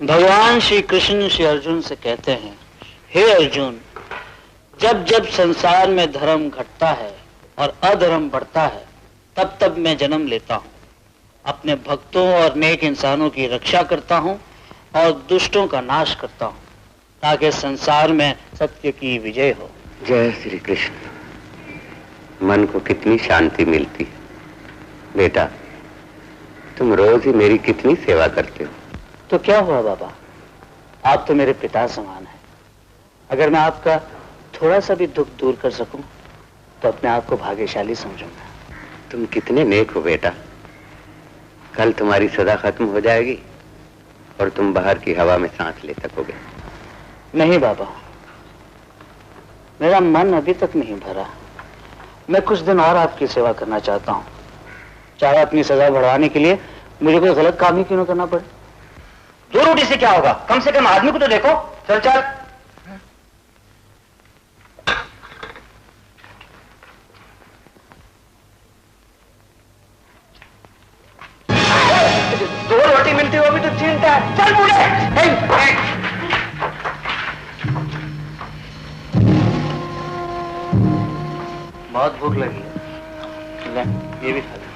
भगवान श्री कृष्ण श्री अर्जुन से कहते हैं, हे अर्जुन, जब जब संसार में धर्म घटता है और अधर्म बढ़ता है, तब तब मैं जन्म लेता हूँ, अपने भक्तों और नेक इंसानों की रक्षा करता हूँ और दुष्टों का नाश करता हूँ, ताकि संसार में सत्य की विजय हो। जय श्री कृष्ण। मन को कितनी शांति मिलती है। बेटा, तुम रोज ही मेरी कितनी सेवा करते हो। तो क्या हुआ बाबा, आप तो मेरे पिता समान हैं। अगर मैं आपका थोड़ा सा भी दुख दूर कर सकूं तो अपने आप को भाग्यशाली समझूंगा। तुम कितने नेक हो बेटा। कल तुम्हारी सजा खत्म हो जाएगी और तुम बाहर की हवा में सांस ले सकोगे। नहीं बाबा, मेरा मन अभी तक नहीं भरा। मैं कुछ दिन और आपकी सेवा करना चाहता हूँ, चाहे अपनी सजा बढ़वाने के लिए मुझे कोई गलत काम ही क्यों न करना पड़े। 2 रोटी से क्या होगा, कम से कम आदमी को तो देखो। चल चल। दो रोटी मिलती हो भी तो चिंता है। चल बूढ़े। बहुत भूख लगी है, ले ये भी खा ले।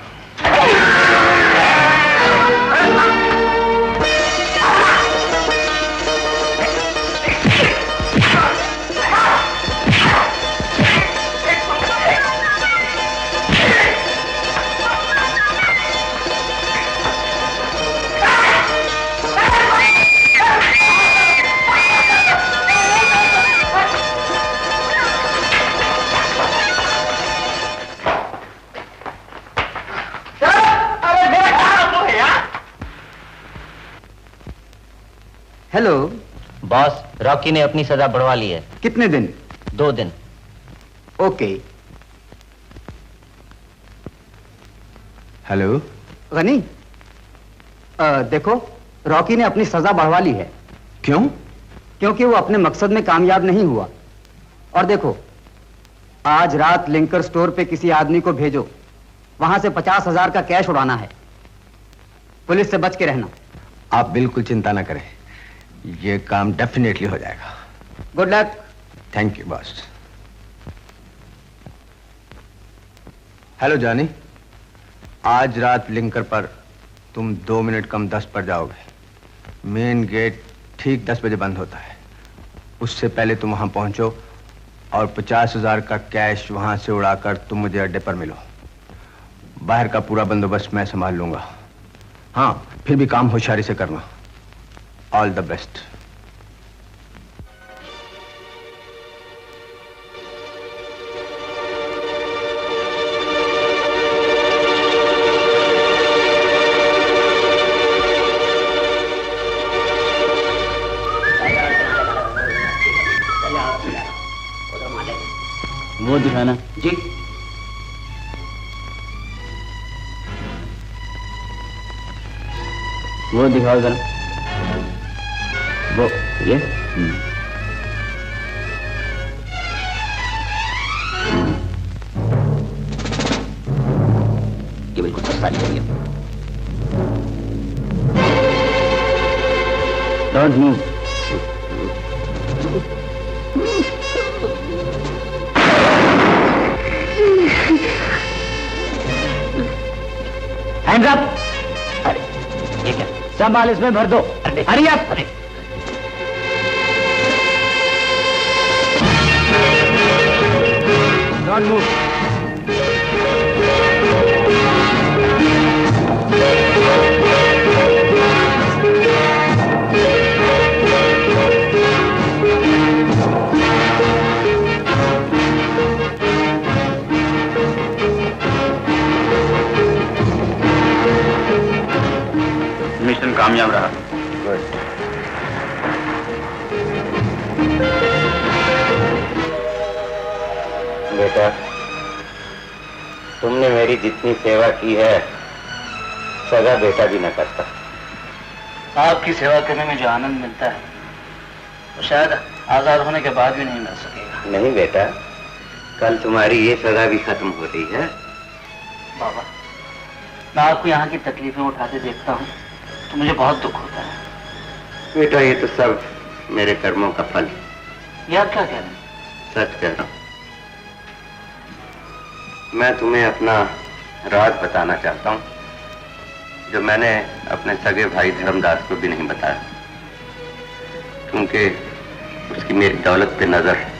हेलो बॉस, रॉकी ने अपनी सजा बढ़वा ली है। कितने दिन? 2 दिन। ओके। हेलो गनी, देखो, रॉकी ने अपनी सजा बढ़वा ली है। क्यों? क्योंकि वो अपने मकसद में कामयाब नहीं हुआ। और देखो, आज रात लिंकर स्टोर पे किसी आदमी को भेजो, वहां से 50,000 का कैश उड़ाना है। पुलिस से बच के रहना। आप बिल्कुल चिंता ना करें, ये काम डेफिनेटली हो जाएगा। Good luck. Thank you boss. Hello Johnny, आज रात लिंकर पर तुम 2 मिनट कम 10 पर जाओगे। मेन गेट ठीक 10 बजे बंद होता है। उससे पहले तुम वहां पहुंचो और 50,000 का कैश वहां से उड़ाकर तुम मुझे अड्डे पर मिलो। बाहर का पूरा बंदोबस्त मैं संभाल लूंगा। हाँ, फिर भी काम होशियारी से करना। All the best. वो दिखाना जी। वो दिखाओ जरा। वो ये बिल्कुल सस्ता नहीं है। Don't move. Hands up. अरे ये क्या, सब माल इसमें भर दो। Hurry up. Don't move. Mission कामयाब रहा। बेटा, तुमने मेरी जितनी सेवा की है, सगा बेटा भी न करता। आपकी सेवा करने में जो आनंद मिलता है वो शायद आजाद होने के बाद भी नहीं मिल सकेगा। नहीं बेटा, कल तुम्हारी ये सजा भी खत्म हो रही है। बाबा, मैं आपको यहाँ की तकलीफें उठाते देखता हूँ तो मुझे बहुत दुख होता है। बेटा ये तो सब मेरे कर्मों का फल। ये आप क्या कह रहे हैं? सच कह रहा हूं। मैं तुम्हें अपना राज बताना चाहता हूं, जो मैंने अपने सगे भाई धर्मदास को भी नहीं बताया, क्योंकि उसकी मेरी दौलत पे नजर है।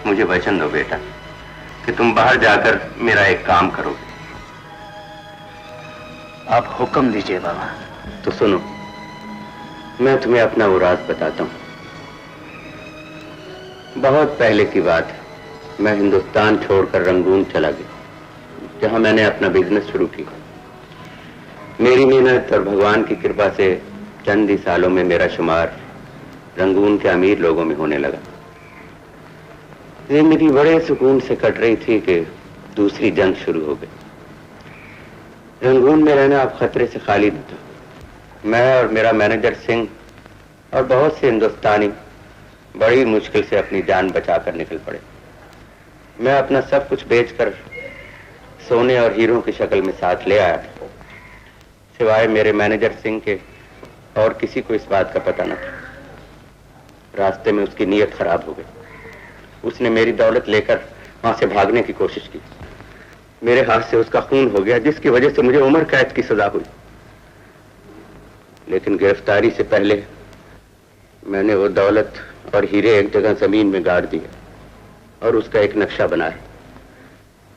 मुझे वचन दो बेटा कि तुम बाहर जाकर मेरा एक काम करोगे। आप हुक्म दीजिए बाबा। तो सुनो, मैं तुम्हें अपना वो राज बताता हूं। बहुत पहले की बात है, मैं हिंदुस्तान छोड़कर रंगून चला गया, जहां मैंने अपना बिजनेस शुरू किया। मेरी मेहनत और भगवान की कृपा से चंद ही सालों में मेरा शुमार रंगून के अमीर लोगों में होने लगा। जिंदगी बड़े सुकून से कट रही थी कि दूसरी जंग शुरू हो गई। रंगून में रहना अब खतरे से खाली न था। मैं और मेरा मैनेजर सिंह और बहुत से हिंदुस्तानी बड़ी मुश्किल से अपनी जान बचाकर निकल पड़े। मैं अपना सब कुछ बेचकर सोने और हीरों की शक्ल में साथ ले आया था। सिवाय मेरे मैनेजर सिंह के और किसी को इस बात का पता न था। रास्ते में उसकी नीयत खराब हो गई। उसने मेरी दौलत लेकर वहां से भागने की कोशिश की। मेरे हाथ से उसका खून हो गया, जिसकी वजह से मुझे उम्र कैद की सजा हुई। लेकिन गिरफ्तारी से पहले मैंने वो दौलत और हीरे एक जगह जमीन में गाड़ दिए और उसका एक नक्शा बनाया।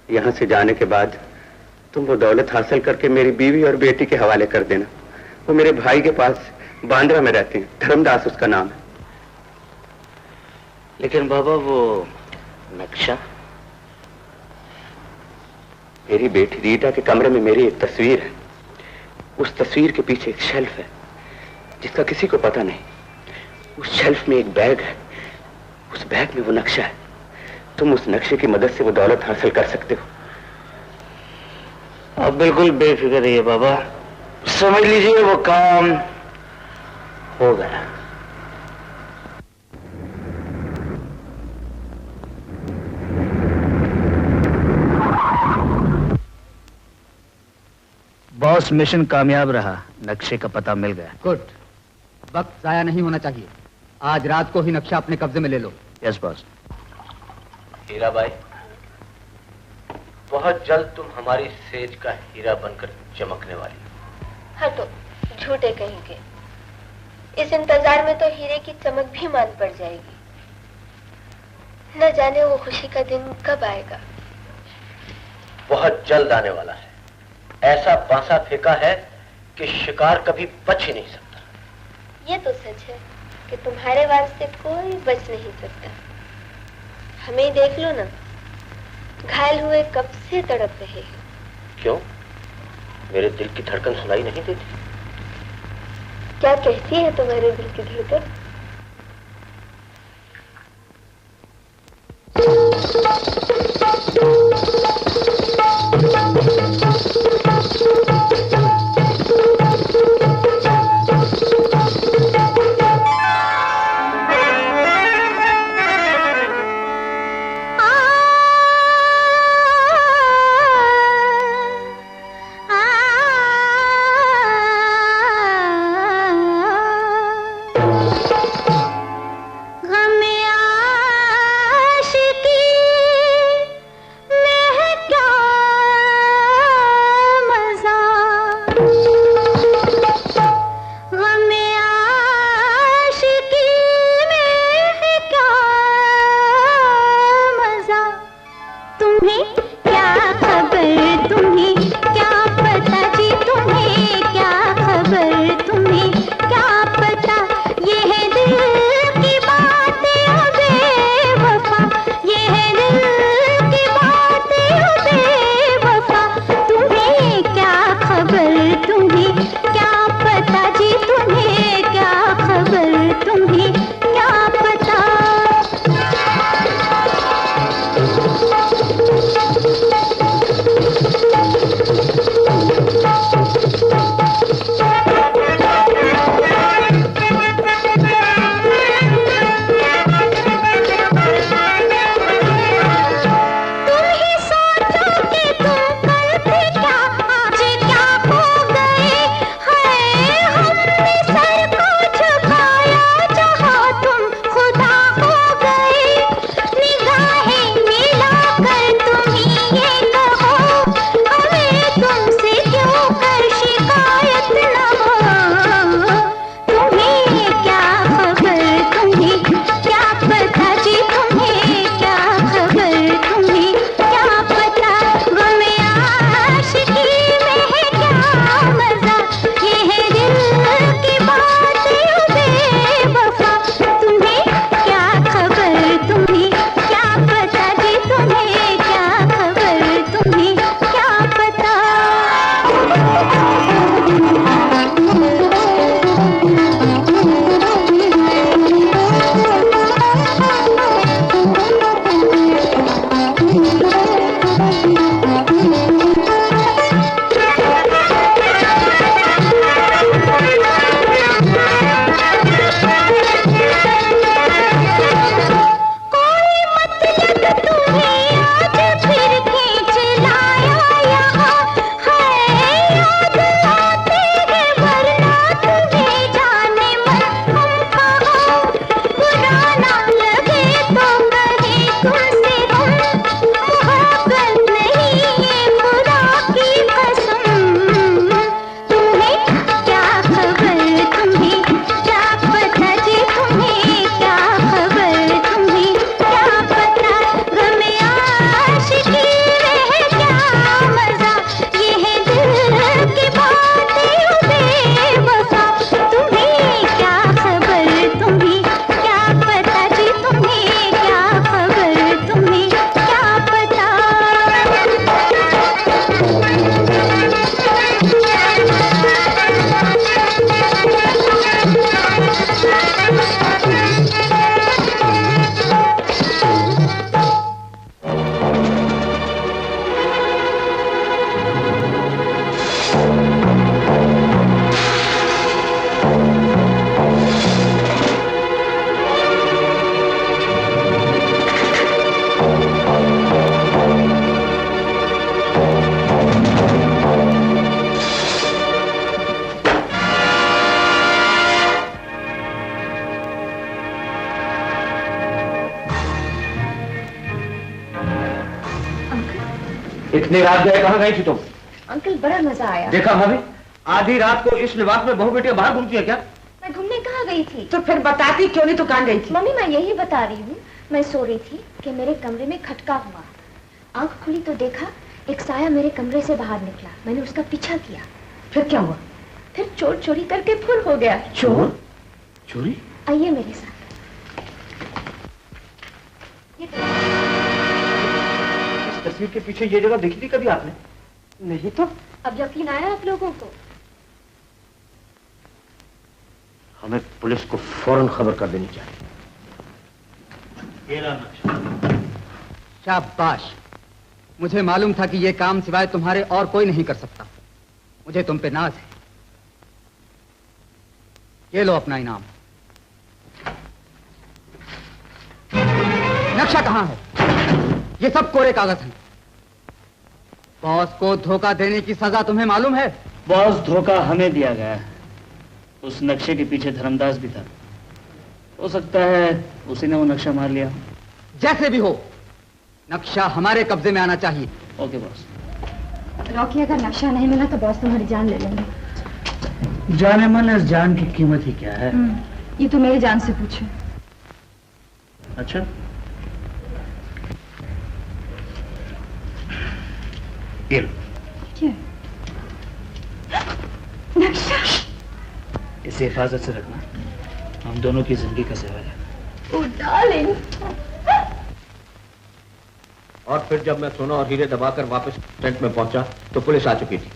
यहां से जाने के बाद तुम वो दौलत हासिल करके मेरी बीवी और बेटी के हवाले कर देना। वो मेरे भाई के पास बांद्रा में रहते हैं, धर्मदास उसका नाम है। लेकिन बाबा वो नक्शा? मेरी बेटी रीटा के कमरे में मेरी एक तस्वीर है। उस तस्वीर के पीछे एक शेल्फ है जिसका किसी को पता नहीं। उस शेल्फ में एक बैग है, उस बैग में वो नक्शा है। तुम उस नक्शे की मदद से वो दौलत हासिल कर सकते हो। आप बिल्कुल बेफिक्र रहिए बाबा, समझ लीजिए वो काम हो गया। बॉस, मिशन कामयाब रहा, नक्शे का पता मिल गया। गुड। वक्त जाया नहीं होना चाहिए। आज रात को ही नक्शा अपने कब्जे में ले लो। Yes boss. हीराबाई, बहुत जल्द तुम हमारी सेज का हीरा बनकर चमकने वाली। हटो, झूठे कहेंगे। इस इंतजार में तो हीरे की चमक भी मान पड़ जाएगी। न जाने वो खुशी का दिन कब आएगा। बहुत जल्द आने वाला है। ऐसा बांसा फेंका है कि शिकार कभी बच ही नहीं सकता। ये तो सच है कि तुम्हारे वास्ते कोई बच नहीं सकता। हमें देख लो ना, घायल हुए कब से तड़प रहे हैं। क्यों? मेरे दिल की धड़कन सुनाई नहीं देती? क्या कहती है तुम्हारे दिल की धड़कन? इतनी रात गए कहाँ गई थी तुम? अंकल बड़ा मजा आया। देखा भाभी, आधी रात को इस लिबास में बहू बेटियां बाहर घूमती है क्या? मैं घूमने कहाँ गई थी? तो फिर बताती क्यों नहीं, तो कहाँ गई थी? मम्मी मैं यही बता रही हूँ, मैं सो रही थी कि मेरे कमरे में खटका हुआ। आंख खुली तो देखा एक साया मेरे कमरे से बाहर निकला। मैंने उसका पीछा किया। फिर क्या हुआ? फिर चोर चोरी करके फुर हो गया। चोर? चोरी? आइए मेरे साथ। इस तस्वीर के पीछे ये जगह देखी थी कभी आपने? नहीं तो। अब यकीन आया आप लोगों को? हमें पुलिस को फौरन खबर कर देनी चाहिए। शाबाश, मुझे मालूम था कि यह काम सिवाय तुम्हारे और कोई नहीं कर सकता। मुझे तुम पे नाज है। ये लो अपना इनाम। नक्शा कहां है? ये सब कोरे कागज हैं। बॉस को धोखा देने की सजा तुम्हें मालूम है? बॉस, धोखा हमें दिया गया है। उस नक्शे के पीछे धर्मदास भी था। हो सकता है उसी ने वो नक्शा मार लिया। जैसे भी हो, नक्शा हमारे कब्जे में आना चाहिए। Okay boss. रॉकी, अगर नक्शा नहीं मिला तो बॉस तुम्हारी जान ले लेंगे। जाने मन इस जान की कीमत ही क्या है? ये तो मेरी जान से पूछो। अच्छा, ये लो। क्या? नक्शा? इसे हिफाजत से रखना, हम दोनों की जिंदगी का सवाल है। ओ डार्लिंग। और फिर जब मैं सोना और हीरे दबाकर वापस टेंट में पहुंचा तो पुलिस आ चुकी थी।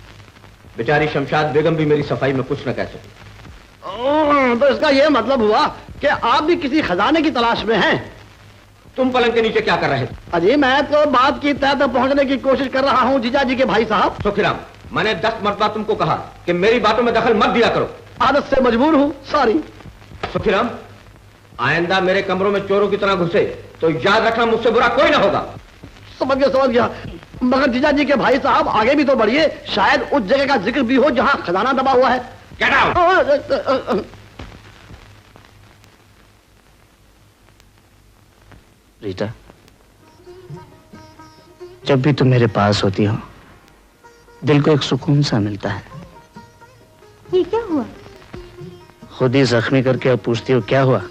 बेचारी शमशाद बेगम भी मेरी सफाई में कुछ न कह सकी। तो इसका यह मतलब हुआ कि आप भी किसी खजाने की तलाश में हैं। तुम पलंग के नीचे क्या कर रहे थे? अजी मैं तो बात की तह तक पहुंचने की कोशिश कर रहा हूं जीजा जी के भाई साहब। सुखीराम, मैंने 10 मरतबा तुमको कहा कि मेरी बातों में दखल मत दिया करो। आदत से मजबूर हूं, सॉरी। सुखीराम, आइंदा मेरे कमरों में चोरों की तरह घुसे तो याद रखना मुझसे बुरा कोई ना होगा। समझ गया। मगर जीजा जी के भाई साहब आगे भी तो बढ़िए, शायद उस जगह का जिक्र भी हो जहां खजाना दबा हुआ है। Get out. रीटा, जब भी तुम मेरे पास होती हो दिल को एक सुकून सा मिलता है। ये क्या हुआ? खुद ही जख्मी करके अब पूछती हो क्या हुआ?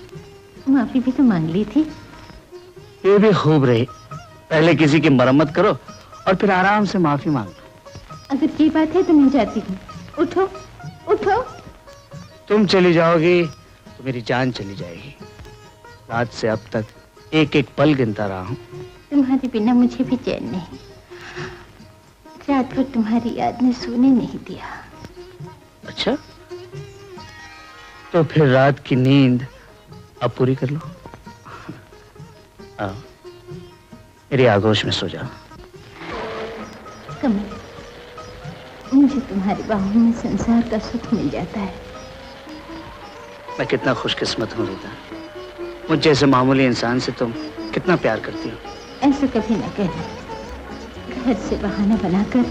माफी भी तो मांग ली थी। ये भी खूब रही। पहले किसी की मरम्मत करो और फिर आराम से माफी मांग लो। अगर ये बात है तो मैं जाती हूँ। उठो उठो। तुम चली जाओगी तो मेरी जान चली जाएगी। रात से अब तक एक एक पल गिनता रहा हूँ। तुम्हारे बिना मुझे भी चैन नहीं। रात भर तुम्हारी याद ने सोने नहीं दिया। अच्छा, तो फिर रात की नींद अब पूरी कर लो। आओ, मेरी आगोश में सो जाओ। कमल, मुझे तुम्हारी बाहों में संसार का सुख मिल जाता है। मैं कितना खुशकिस्मत हूँ रीता। मुझ जैसे मामूली इंसान से तुम कितना प्यार करती हो। ऐसा कभी न कहना। घर से बहाना बनाकर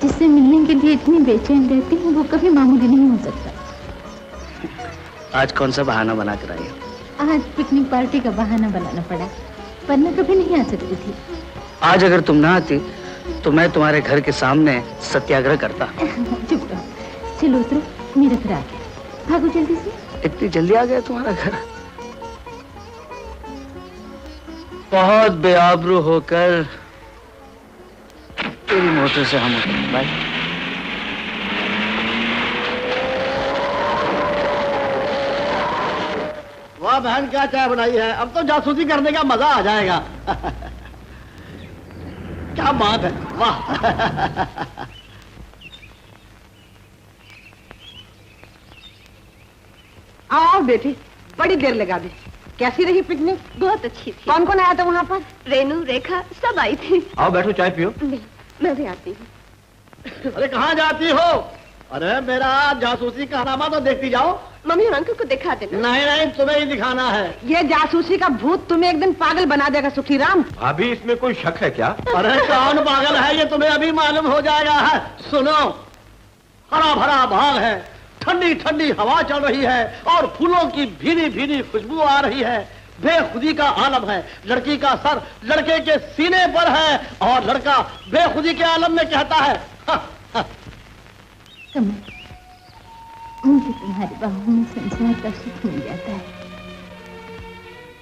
जिससे मिलने के लिए इतनी बेचैन रहती हूँ वो कभी मामूली नहीं हो सकता। आज कौन सा बहाना बना कर आई? आज पिकनिक पार्टी का बहाना बनाना पड़ा, वरना कभी नहीं आ सकती थी। आज अगर तुम ना आती तो मैं तुम्हारे घर के सामने सत्याग्रह करता। चुप रहो। चलो उतरो, मेरा घर आ गया। भागो जल्दी से। इतनी जल्दी आ गया तुम्हारा घर? बहुत बेआबरू होकर तेरी मोटर से हम उतरे। बाय। वाह बहन, क्या चाय बनाई है। अब तो जासूसी करने का मजा आ जाएगा। क्या बात है, वाह। आओ बेटी, बड़ी देर लगा दी। कैसी रही पिकनिक? बहुत अच्छी थी। कौन कौन आया था वहाँ पर? रेनू, रेखा सब आई थी। आओ बैठो, चाय पियो। नहीं, मैं भी आती हूँ। अरे कहाँ जाती हो? अरे मेरा जासूसी कारनामा तो देखती जाओ। मम्मी और अंकल को दिखा देना। नहीं नहीं, तुम्हें ही दिखाना है। ये जासूसी का भूत तुम्हें एक दिन पागल बना देगा सुखीराम। भाभी, इसमें कोई शक है क्या? अरे कौन पागल है ये तुम्हें अभी मालूम हो जाएगा। सुनो, हरा भरा बाग है, ठंडी ठंडी हवा चल रही है और फूलों की भीनी भीनी खुशबू आ रही है। बेखुदी का आलम है। लड़की का सर लड़के के सीने पर है और लड़का बेखुदी के आलम में कहता है कमल, मुझे तुम्हारी बाहों में संसार का सुख मिल जाता है।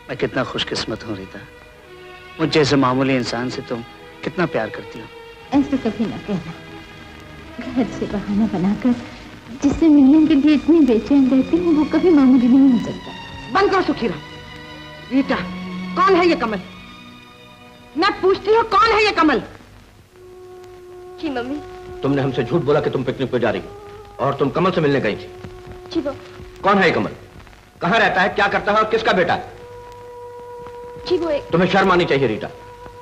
मैं कितना खुशकिस्मत हूँ रीता, मुझ जैसे मामूली इंसान से तुम कितना प्यार करती हो। ऐसे कभी न कहना। घर से बहाना बनाकर जिससे मिलने के लिए इतनी बेचैन रहती हूँ वो कभी मामूली नहीं हो सकता। बंद करो सुखीरा। रीता, कौन है ये कमल? मैं पूछती हूँ कौन है ये कमल? जी मम्मी। तुमने हमसे झूठ बोला कि तुम पिकनिक पे जा रही हो और तुम कमल से मिलने गई थी। जी वो। कौन है ये कमल? कहाँ रहता है, क्या करता है और किसका बेटा है? जी वो एक... तुम्हें शर्म आनी चाहिए रीटा।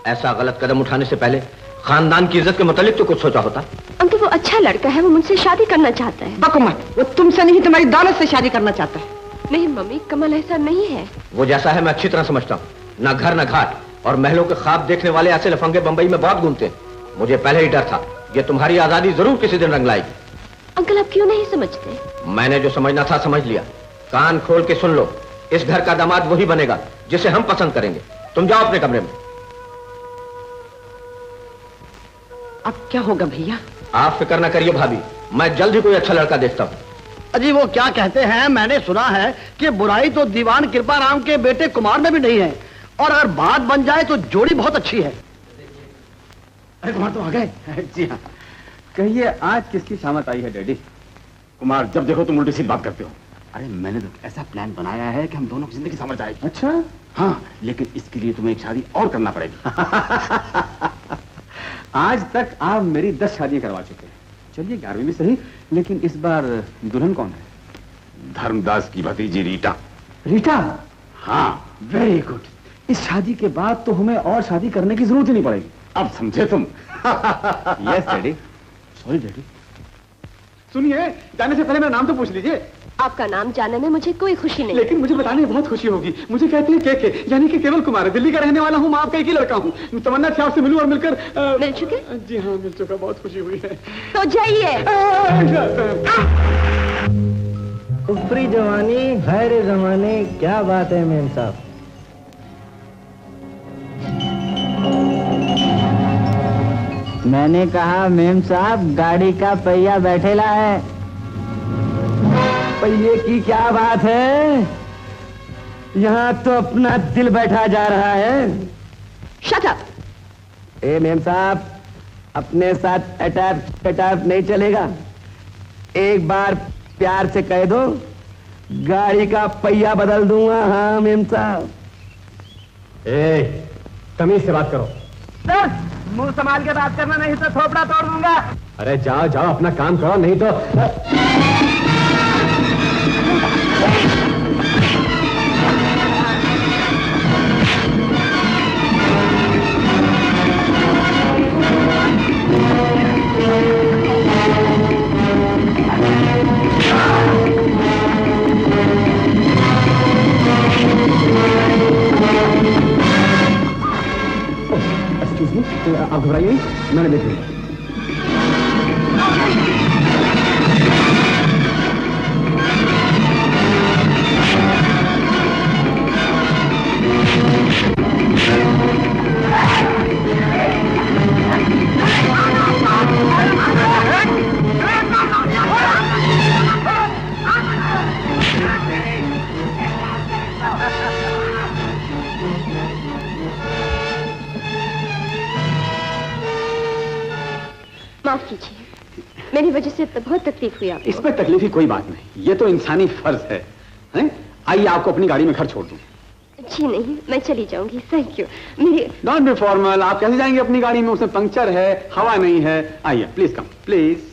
ऐसा गलत कदम उठाने से पहले खानदान की इज्जत के मुतालिक तो कुछ सोचा होता। अंकल वो अच्छा लड़का है, वो मुझसे शादी करना चाहता है। बकुमत, वो तुमसे नहीं तुम्हारी दौलत से शादी करना चाहता है। नहीं मम्मी, कमल ऐसा नहीं है। वो जैसा है मैं अच्छी तरह समझता हूँ। ना घर ना घाट और महलों के ख्वाब देखने वाले ऐसे लफंगे बंबई में बहुत घूमते हैं। मुझे पहले ही डर था ये तुम्हारी आजादी जरूर किसी दिन रंग लाएगी। अंकल आप क्यों नहीं समझते? मैंने जो समझना था समझ लिया। कान खोल के सुन लो, इस घर का दामाद वही बनेगा जिसे हम पसंद करेंगे। तुम जाओ अपने कमरे में। अब क्या होगा भैया? आप फिक्र न करिए भाभी, मैं जल्द ही कोई अच्छा लड़का देखता हूँ। अजी वो क्या कहते हैं, मैंने सुना है कि बुराई तो दीवान कृपाराम के बेटे कुमार में भी नहीं है, और अगर बात बन जाए तो जोड़ी बहुत अच्छी है। अरे कुमार तो आ गए? जी हाँ। कहिए आज किसकी शामत आई है डैडी? कुमार जब देखो तुम उल्टी सीधी बात करते हो। अरे मैंने तो ऐसा प्लान बनाया है कि हम दोनों की जिंदगी संवर जाएगी। अच्छा हाँ, लेकिन इसके लिए तुम्हें एक शादी और करना पड़ेगी। आज तक आप मेरी 10 शादियां करवा चुके हैं। चलिए 11वीं भी सही, लेकिन इस बार दुल्हन कौन है? धर्मदास की भतीजी रीटा। रीटा? हाँ, वेरी गुड। इस शादी के बाद तो हमें और शादी करने की जरूरत ही नहीं पड़ेगी। अब समझे तुम? Yes daddy. Sorry daddy. सुनिए, जाने से पहले मेरा नाम तो पूछ लीजिए। आपका नाम जानने में मुझे कोई खुशी नहीं। लेकिन मुझे बताने में बहुत खुशी होगी। मुझे कहते हैं के, यानी कि केवल कुमार है। दिल्ली का रहने वाला हूँ, मैं आपका एक ही लड़का हूँ। तमन्ना थी आपसे मिलूं और मिलकर मिल चुके? जी हाँ मिल चुका, बहुत खुशी हुई है। तो जाइए। ऊपरी जवानी गैर जमाने, क्या बात है मेम साहब। मैंने कहा मेम साहब गाड़ी का पहिया बैठेला है। पहिए की क्या बात है, यहाँ तो अपना दिल बैठा जा रहा है। Shut up. ए मेम साहब, अपने साथ अटैप नहीं चलेगा। एक बार प्यार से कह दो, गाड़ी का पहिया बदल दूंगा। हाँ मेम साहब। तमीज से बात करो। सर, मुंह संभाल के बात करना, नहीं तो थोपड़ा तोड़ दूंगा। अरे जाओ जाओ अपना काम करो, नहीं तो आप घबराइए, मैंने देख लिया। माफ कीजिए, मेरी वजह से तो बहुत तकलीफ हुई आपको। इसमें तकलीफ की कोई बात नहीं, ये तो इंसानी फर्ज है, हैं? आइए आपको अपनी गाड़ी में घर छोड़ दूं। जी नहीं, मैं चली जाऊंगी, थैंक यू। मेरी डोंट बी फॉर्मल। आप कैसे जाएंगे अपनी गाड़ी में? उसमें पंक्चर है, हवा नहीं है। आइए प्लीज कम प्लीज।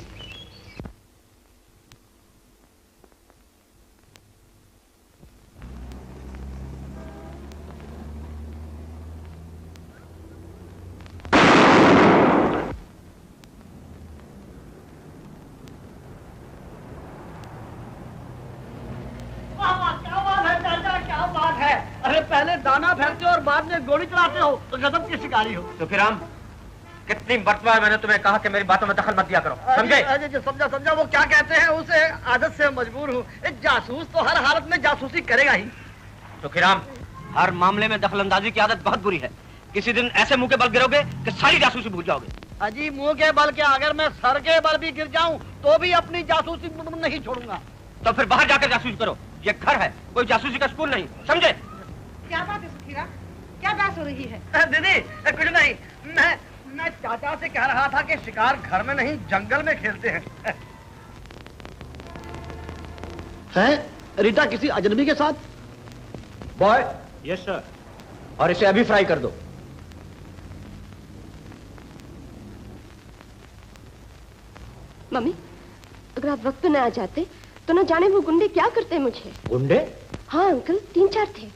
दाना फेंकते हो और बाद में गोली चलाते हो तो गजब की शिकारी हो। तो फिर हम कितनी मरतबा मैंने तुम्हें कहा कि मेरी बातों में दखल मत दिया करो, समझे? समझा। वो क्या कहते हैं, उसे आदत से मजबूर हूँ। जासूस तो हर हालत में जासूसी करेगा ही। तो फिर हम हर मामले में दखलंदाजी की आदत बहुत बुरी है। किसी दिन ऐसे मुंह के बल गिरोगे कि सारी जासूसी भूल जाओगे। अजी मुंह के बल के अगर मैं सर के बल भी गिर जाऊं तो भी अपनी जासूसी नहीं छोड़ूंगा। तो फिर बाहर जाकर जासूसी करो, ये घर है, कोई जासूसी का स्कूल नहीं, समझे? क्या बात है सुखीरा, क्या बात हो रही है? दीदी कुछ नहीं, मैं चाचा से कह रहा था कि शिकार घर में नहीं जंगल में खेलते हैं। है रीटा किसी अजनबी के साथ? बॉय। Yes sir. और इसे अभी फ्राई कर दो। मम्मी, अगर आप वक्त पे न आ जाते तो न जाने वो गुंडे क्या करते मुझे। गुंडे? हाँ अंकल, 3-4 थे,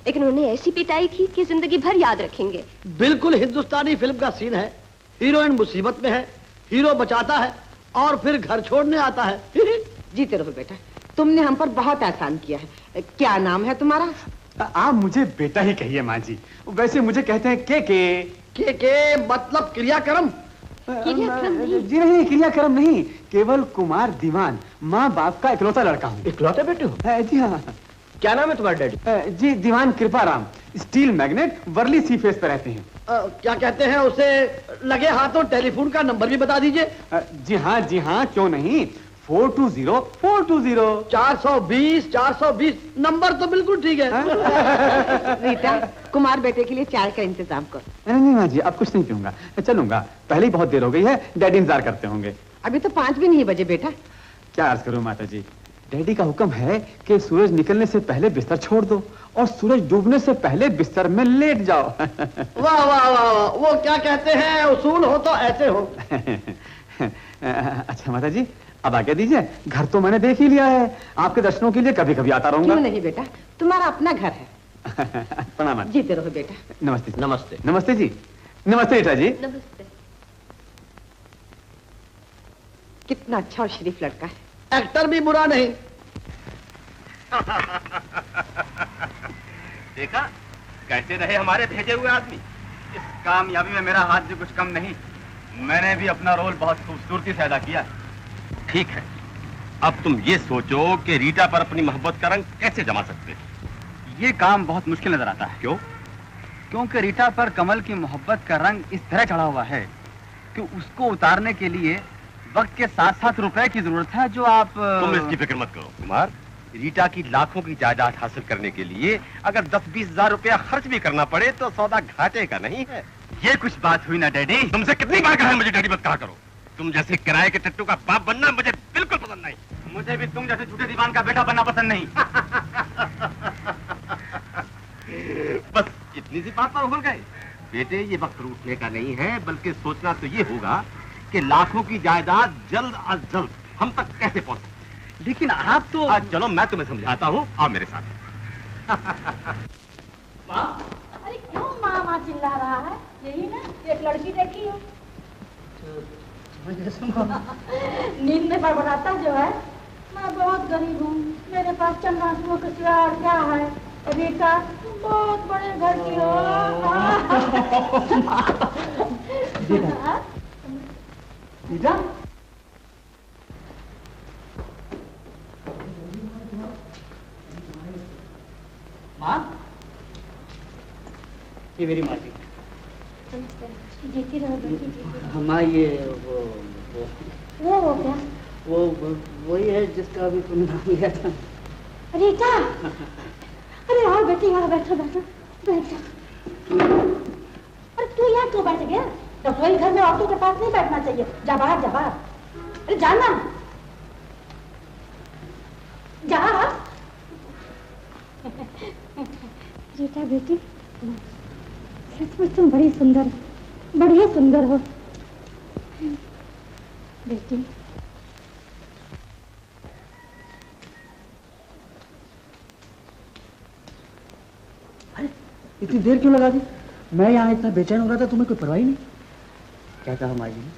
लेकिन उन्होंने ऐसी पिटाई की कि जिंदगी भर याद रखेंगे। बिल्कुल हिंदुस्तानी फिल्म का सीन है। हीरोइन मुसीबत में है, हीरो बचाता है और फिर घर छोड़ने आता है। जीते रहो बेटा, तुमने हम पर बहुत एहसान किया है। क्या नाम है तुम्हारा? आप मुझे बेटा ही कहिए माँ जी, वैसे मुझे कहते हैं के मतलब क्रियाक्रम। जी नहीं, क्रियाक्रम नहीं, केवल कुमार दीवान, माँ बाप का इकलौता लड़का हूँ। इकलौते बेटे हो? जी हाँ। क्या नाम है तुम्हारे डैडी? जी दीवान कृपाराम, स्टील मैग्नेट, वर्ली सी फेस पे रहते हैं। क्या कहते हैं उसे, लगे हाथों टेलीफोन का नंबर भी बता दीजिए। जी हाँ, क्यों नहीं, 420 420 नंबर तो बिल्कुल ठीक है। रीटा, कुमार बेटे के लिए चाय का इंतजाम करो। नहीं माँ जी, अब कुछ नहीं पीऊंगा, चलूंगा, पहले ही बहुत देर हो गई है, डैडी इंतजार करते होंगे। अभी तो 5 भी नहीं बजे बेटा। क्या अर्ज करूं माता जी, डैडी का हुक्म है कि सूरज निकलने से पहले बिस्तर छोड़ दो और सूरज डूबने से पहले बिस्तर में लेट जाओ। वाह वाह वाह, वो क्या कहते हैं, उसूल हो तो ऐसे हो। अच्छा माता जी, अब आज्ञा दीजिए, घर तो मैंने देख ही लिया है, आपके दर्शनों के लिए कभी कभी आता रहूंगा। क्यों नहीं बेटा, तुम्हारा अपना घर है। प्रणाम। जीते रहो बेटा। नमस्ते। नमस्ते। नमस्ते जी। नमस्ते रीटा जी। नमस्ते। कितना अच्छा और शरीफ लड़का है। एक्टर भी बुरा नहीं। देखा कैसे रहे हमारे भेजे हुए आदमी। इस कामयाबी में मेरा हाथ भी कुछ कम नहीं, मैंने भी अपना रोल बहुत खूबसूरती से अदा किया। ठीक है, अब तुम ये सोचो कि रीटा पर अपनी मोहब्बत का रंग कैसे जमा सकते हो। ये काम बहुत मुश्किल नजर आता है। क्यों? क्योंकि रीटा पर कमल की मोहब्बत का रंग इस तरह चढ़ा हुआ है कि उसको उतारने के लिए वक्त के साथ साथ रुपए की जरूरत है, जो आप तुम इसकी फिक्र मत करो कुमार। रीटा की लाखों की जायदाद हासिल करने के लिए अगर 10-20 हजार रुपया खर्च भी करना पड़े तो सौदा घाटे का नहीं है। ये कुछ बात हुई ना डैडी। तुमसे कितनी बार कहा है मुझे डैडी मत कहा करो। तुम जैसे किराए के टट्टू का बाप बनना मुझे बिल्कुल पसंद नहीं। मुझे भी तुम जैसे झूठे दीवान का बेटा बनना पसंद नहीं। बस इतनी सी बात पर उगल गए। बेटे, ये वक्त रूठने का नहीं है, बल्कि सोचना तो ये होगा कि लाखों की जायदाद जल्द अज जल्द हम तक कैसे पहुंचे। लेकिन आप तो चलो मैं तुम्हें समझाता हूँ, आओ मेरे साथ। अरे क्यों मामा चिल्ला रहा है? यही ना, एक लड़की देखी हो नींद में बड़बड़ाता जो है। मैं बहुत गरीब हूँ, मेरे पास चंद्रासुओं का सिवा और क्या है। रीटा बहुत बड़े घर की हो। रीटा, माँ, ये मेरी माँ जी। जीती रहो बेटी, जीती रहो। माँ, ये वो क्या? वही है जिसका अभी तुमने नाम लिया था। रीटा, अरे आओ बेटी, आओ, बैठो बैठो बैठ जा। अरे तू यहाँ क्यों बैठ गया? रसोई घर में औरतों के पास नहीं बैठना चाहिए। जा बाहर, जा बाहर। अरे जाना, जा। रीटा बेटी, सचमुच तुम बड़ी सुंदर, बड़ी सुंदर हो बेटी। इतनी देर क्यों लगा दी? मैं यहाँ इतना बेचैन हो रहा था, तुम्हें कोई परवाह ही नहीं। क्या कहा माँ जी ने?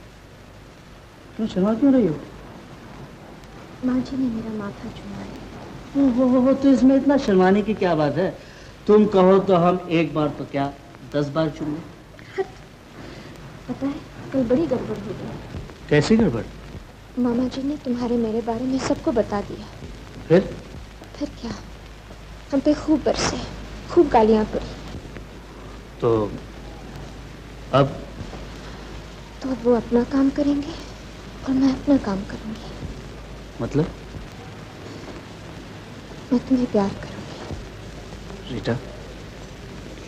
तुम शर्मा क्यों रही हो? माँ जी ने मेरा माथा चुमा है। तो इसमें इतना शर्माने की क्या बात है? तुम कहो तो हम एक बार तो क्या 10 बार चूमे। पता है, कल बड़ी गड़बड़ हो गई। कैसी गड़बड़? मामा जी ने तुम्हारे मेरे बारे में सबको बता दिया। फिर क्या, हम पे खूब बरसे। खूब गालियां पड़ी। तो अब वो अपना काम करेंगे और मैं अपना काम करूंगी। मतलब? मैं तुम्हें प्यार करूंगी। रीटा,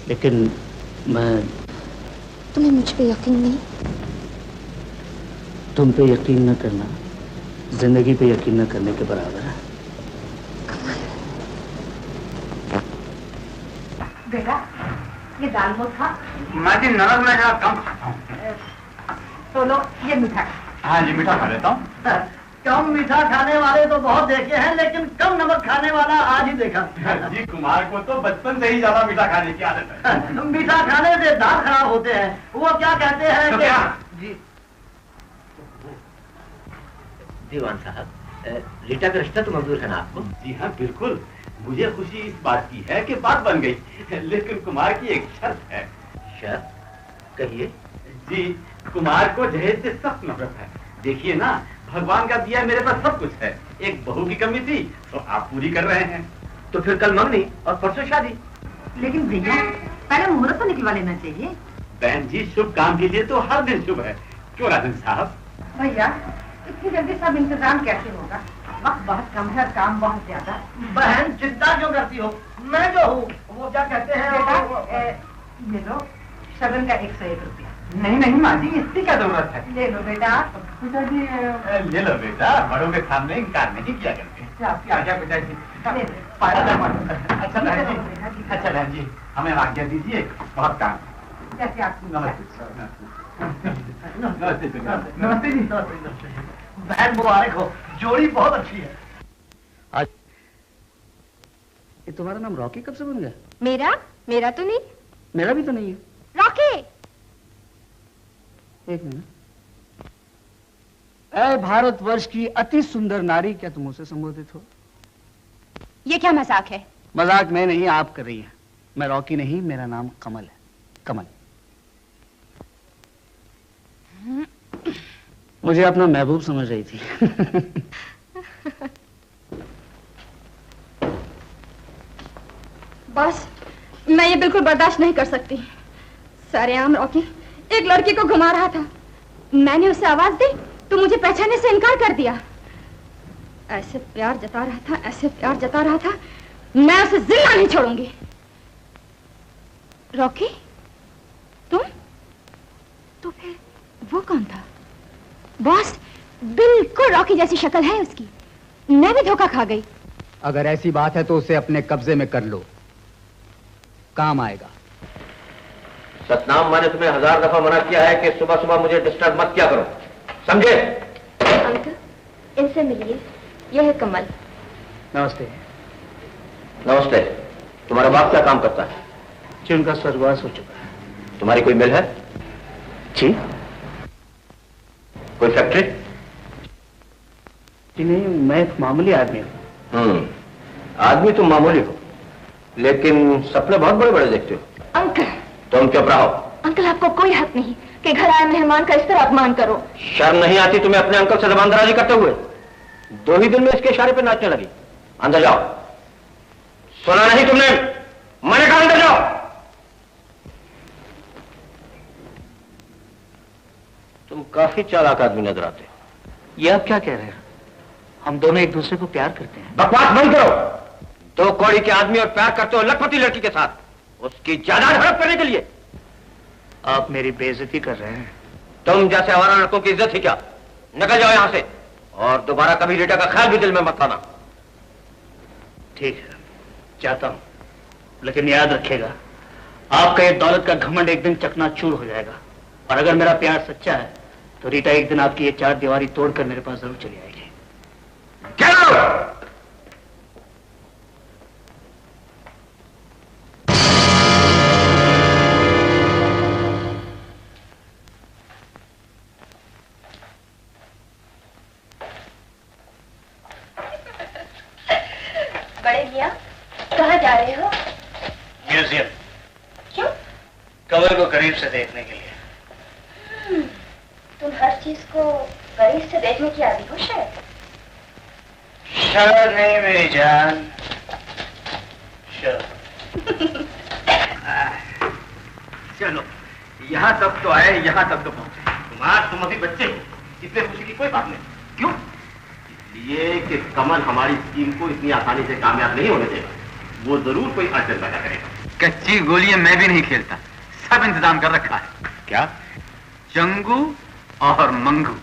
लेकिन मैं... तुम्हें मुझ पे यकीन नहीं? तुम पे यकीन न करना जिंदगी पे यकीन न करने के बराबर है। बेटा, ये दाल मोट खा। मैं जी नमक में जरा कम खाता हूँ। तो लो ये मीठा। हाँ जी, मीठा खा लेता हूँ। कम मीठा खाने वाले तो बहुत देखे हैं, लेकिन कम नमक खाने वाला आज ही देखा। जी, कुमार को तो बचपन से ही ज्यादा मीठा खाने की आदत है। मीठा खाने से दांत खराब होते हैं। वो क्या कहते हैं तो कि... क्या? जी दीवान साहब, रीटा का रिश्ता तो मंजूर है ना आपको? जी हाँ, बिल्कुल। मुझे खुशी इस बात की है कि बात बन गई, लेकिन कुमार की एक शर्त है। शर्त? कहिए। जी, कुमार को जहेज से सख्त नफरत है। देखिए ना, भगवान का दिया मेरे पास सब कुछ है। एक बहू की कमी थी तो आप पूरी कर रहे हैं। तो फिर कल मंगनी और परसों शादी। लेकिन भैया, पहले मुहूर्त तो निकलवा लेना चाहिए। बहन जी, शुभ काम के लिए तो हर दिन शुभ है, क्यों राजन साहब? भैया, इतनी जल्दी सब इंतजाम कैसे होगा? वक्त बहुत कम है, काम बहुत ज्यादा। बहन, चिंता क्यों करती हो? मैं जो हूँ, वो क्या कहते हैं बेटा, ये लो शगन का 101 रुपया। नहीं नहीं माँ जी, इसकी क्या जरूरत है? ले लो बेटा। पिताजी, ले लो बेटा, बड़ों के सामने इनकार नहीं किया करते। आपकी आज्ञा पिताजी। अच्छा बहन जी, अच्छा बहन जी, हमें आज्ञा दीजिए, बहुत काम। जैसे आप नमस्ते जी। बहन मुबारक हो, जोड़ी बहुत अच्छी है। आज ये तुम्हारा नाम रॉकी कब से बन गया? मेरा तो नहीं। मेरा भी तो नहीं है। रॉकी, एक मिनट। ऐ भारतवर्ष की अति सुंदर नारी, क्या तुम उसे संबोधित हो? ये क्या मजाक है? मजाक मैं नहीं, आप कर रही हैं। मैं रॉकी नहीं, मेरा नाम कमल है। कमल। मुझे अपना महबूब समझ रही थी। बस, मैं ये बिल्कुल बर्दाश्त नहीं कर सकती। सरेआम रॉकी एक लड़की को घुमा रहा था। मैंने उसे आवाज दी तो मुझे पहचानने से इनकार कर दिया। ऐसे प्यार जता रहा था, ऐसे प्यार जता रहा था, मैं उसे जिंदा नहीं छोड़ूंगी। रॉकी, तुम? तो फिर वो कौन था? बॉस, बिल्कुल रॉकी जैसी शक्ल है उसकी। मैं भी धोखा खा गई। अगर ऐसी बात है तो उसे अपने कब्जे में कर लो, काम आएगा। सतनाम, मैंने तुम्हें 1000 दफा मना किया है कि सुबह सुबह मुझे डिस्टर्ब मत किया करो, समझे? अंकल, इनसे मिलिए, यह है कमल। नमस्ते। नमस्ते। तुम्हारा बाप क्या काम करता है? जी, उनका स्वर्गवास हो चुका है। तुम्हारी कोई मिल है? जी। कोई फैक्ट्री? जी नहीं, मैं एक मामूली आदमी हूँ। आदमी तुम मामूली हो, लेकिन सपने बहुत बड़े बड़े देखते हो। अंकल, तुम चुप रहो। अंकल, आपको कोई हक नहीं कि घर आए मेहमान का इस तरह अपमान करो। शर्म नहीं आती तुम्हें अपने अंकल से जबान दराजी करते हुए? 2 ही दिन में इसके इशारे पे नाचने लगी। अंदर जाओ। सुना नहीं तुमने? मैंने कहा अंदर जाओ। तुम काफी चालाक आदमी नजर आते हो। ये आप क्या कह रहे हैं? हम दोनों एक दूसरे को प्यार करते हैं। बकवास बंद करो। 2 कौड़ी के आदमी और प्यार करते हो लखपति लड़की के साथ, उसकी जायदाद हड़प करने के लिए। आप मेरी बेइज्जती कर रहे हैं। तुम जैसे आवारा लड़कों की इज्जत ही क्या? निकल जाओ यहां से, और दोबारा कभी रीटा का ख्याल भी दिल में मत लाना। ठीक है, जाता हूं, लेकिन याद रखिएगा, आपका ये दौलत का घमंड एक दिन चकनाचूर हो जाएगा। और अगर मेरा प्यार सच्चा है तो रीटा एक दिन आपकी ये 4 दीवारी तोड़कर मेरे पास जरूर चली आएगी। बड़े मियां, कहाँ जा रहे हो? म्यूजियम। क्यों? कमल को करीब से देखने के लिए। तुम हर चीज को करीब से देखने की आदी हो शायद। शायद नहीं मेरी जान, शायद। चलो, यहाँ तक तो आए, यहाँ तक तो पहुंचे। तुम अभी बच्चे हो, इसमें खुशी की कोई बात नहीं। क्यों? इसलिए कि कमल हमारी स्कीम को इतनी आसानी से कामयाब नहीं होने देगा। वो जरूर कोई अड़चन पैदा करेगा। कच्ची गोलियां मैं भी नहीं खेलता, सब इंतजाम कर रखा है। क्या? चंगू और मंगू।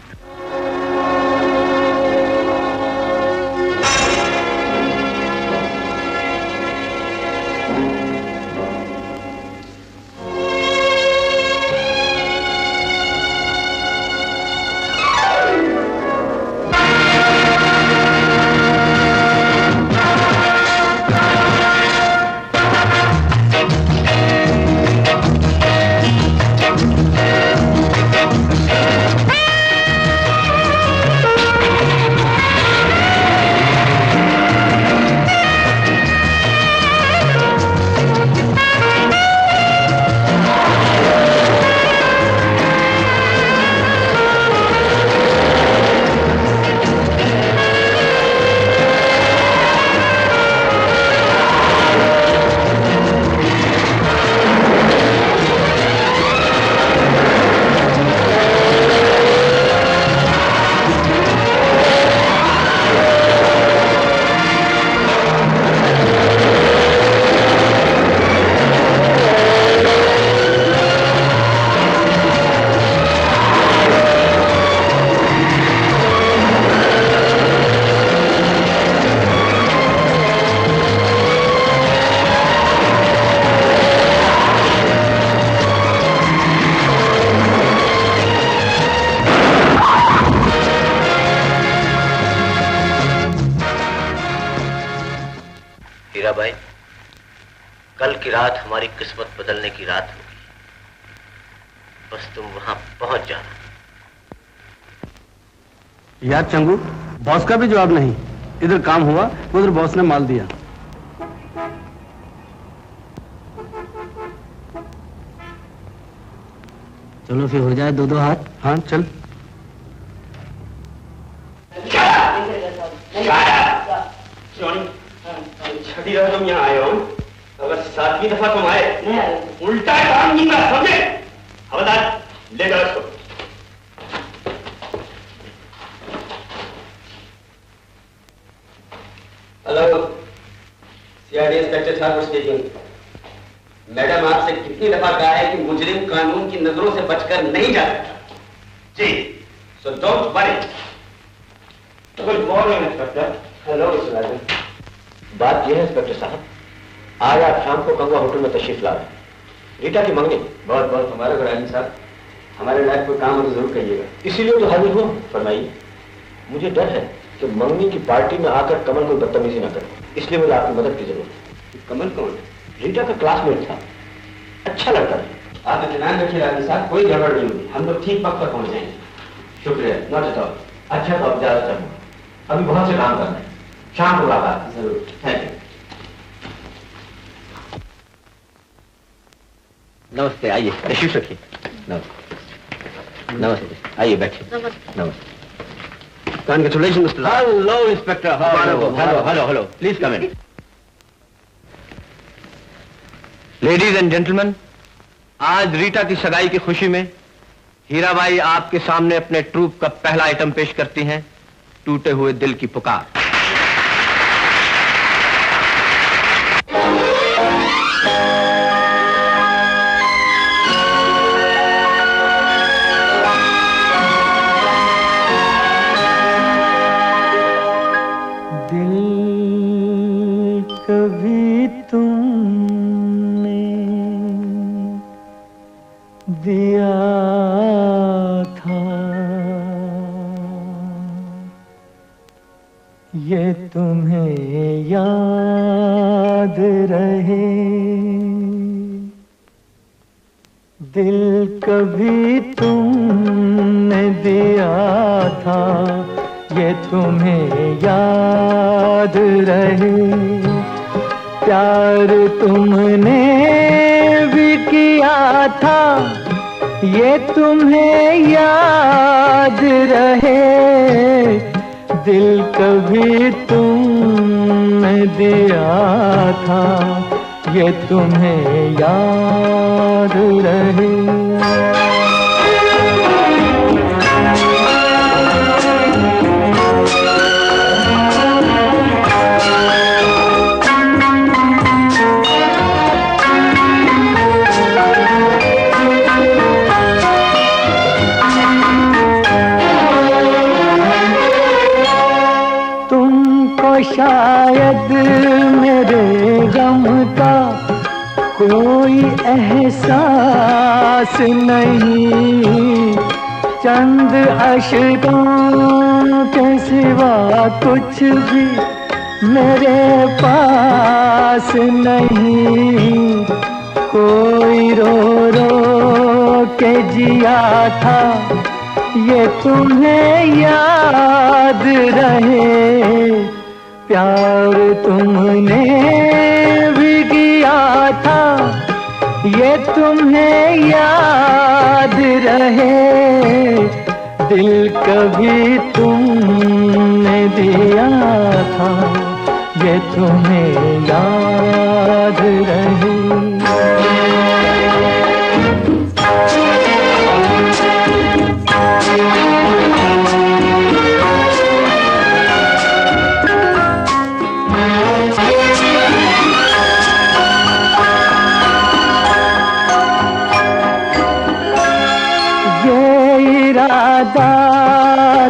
हीराबाई, कल की रात हमारी किस्मत बदलने की रात होगी। बस तुम वहां पहुंच जाना। यार चंगू, बॉस का भी जवाब नहीं। इधर काम हुआ, उधर बॉस ने माल दिया। चलो फिर हो जाए दो दो हाथ। हाँ चल। छठी रात तुम यहाँ आए हो, अगर 7वीं दफा तुम आए उल्टा काम नहीं कर समझे? खबरदार, ले जाओ इसको। हेलो, सीआईडी इंस्पेक्टर साहब स्पीकिंग। मैडम, आपसे कितनी दफा कहा है कि मुजरिम कानून की नजरों से बचकर नहीं जा सकता। जी, so don't worry. Good morning inspector. Hello mister Rajan. बात यह है इंस्पेक्टर साहब, आज आप शाम को कंगवा होटल में तशरीफ ला रहे हैं। रीटा की मंगनी। बहुत बहुत हमारा राजन साहब, हमारे लायक कोई काम हो तो जरूर कहिएगा। इसीलिए तो हाजिर हुआ। फरमाइए। मुझे डर है कि मंगनी की पार्टी में आकर कमल को बदतमीजी न करे, इसलिए मुझे आपकी मदद की जरूरत है। कमल कौन? रीटा का क्लासमेट था, अच्छा लगता है। आप इत्मीनान रखिए राजन साहब, कोई गड़बड़ नहीं होगी। हम लोग ठीक वक्त पर पहुंच जाएंगे। शुक्रिया। Not at all. अच्छा तो अब ज्यादा चाहूंगा, अभी बहुत से काम करना है। शाम को मुलाकात जरूर। Thank you. नमस्ते, आइए तशरीफ रखिए। नमस्ते। नमस्ते, आइए बैठिए। नमस्ते। Congratulations, Mr. Hello, Inspector. Hello. Please come in. Ladies and gentleman, आज रीटा की सगाई की खुशी में हीराबाई आपके सामने अपने ट्रूप का पहला आइटम पेश करती हैं, टूटे हुए दिल की पुकार। कभी तुमने दिया था ये तुम्हें याद रहे, दिल कभी तुमने दिया था ये तुम्हें याद रहे, प्यार तुमने भी किया था ये तुम्हें याद रहे, दिल कभी तुमने दिया था ये तुम्हें याद रहे। शायद मेरे गम का कोई एहसास नहीं, चंद अश्कों के सिवा कुछ भी मेरे पास नहीं। कोई रो रो के जिया था, ये तुम्हें याद रहे। प्यार तुमने भी किया था, ये तुम्हें याद रहे। दिल कभी तुमने दिया था, ये तुम्हें याद रहे।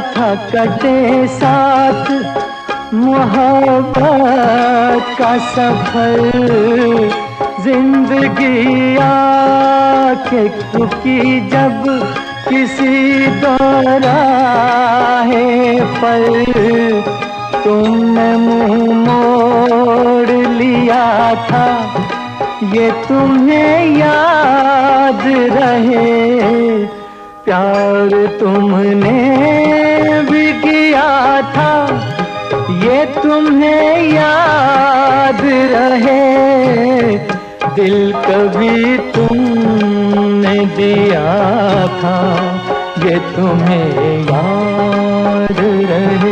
था कटे साथ मोहब्बत का सफर, जिंदगी आके रुकी जब किसी दौराहे पर, तुमने मुंह मोड़ लिया था, ये तुम्हें याद रहे। प्यार तुमने भी किया था, ये तुम्हें याद रहे। दिल कभी तुमने दिया था, ये तुम्हें याद रहे।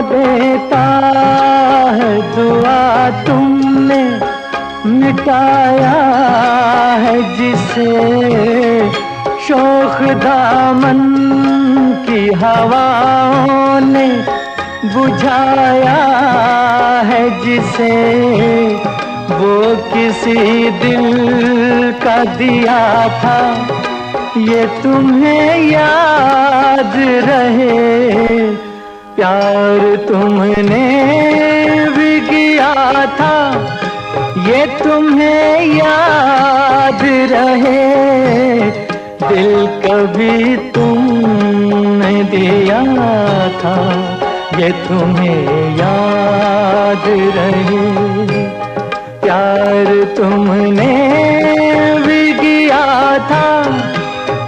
देता है दुआ तुमने मिटाया है जिसे, शोख दामन की हवाओं ने बुझाया है जिसे, वो किसी दिल का दिया था, ये तुम्हें याद रहे। प्यार तुमने भी किया था, ये तुम्हें याद रहे। दिल कभी तुमने दिया था, ये तुम्हें याद रहे। प्यार तुमने भी किया था,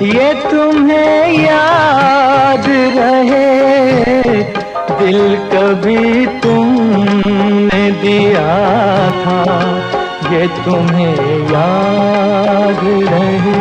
ये तुम्हें याद रहे। दिल कभी तुमने दिया था, ये तुम्हें याद रहे।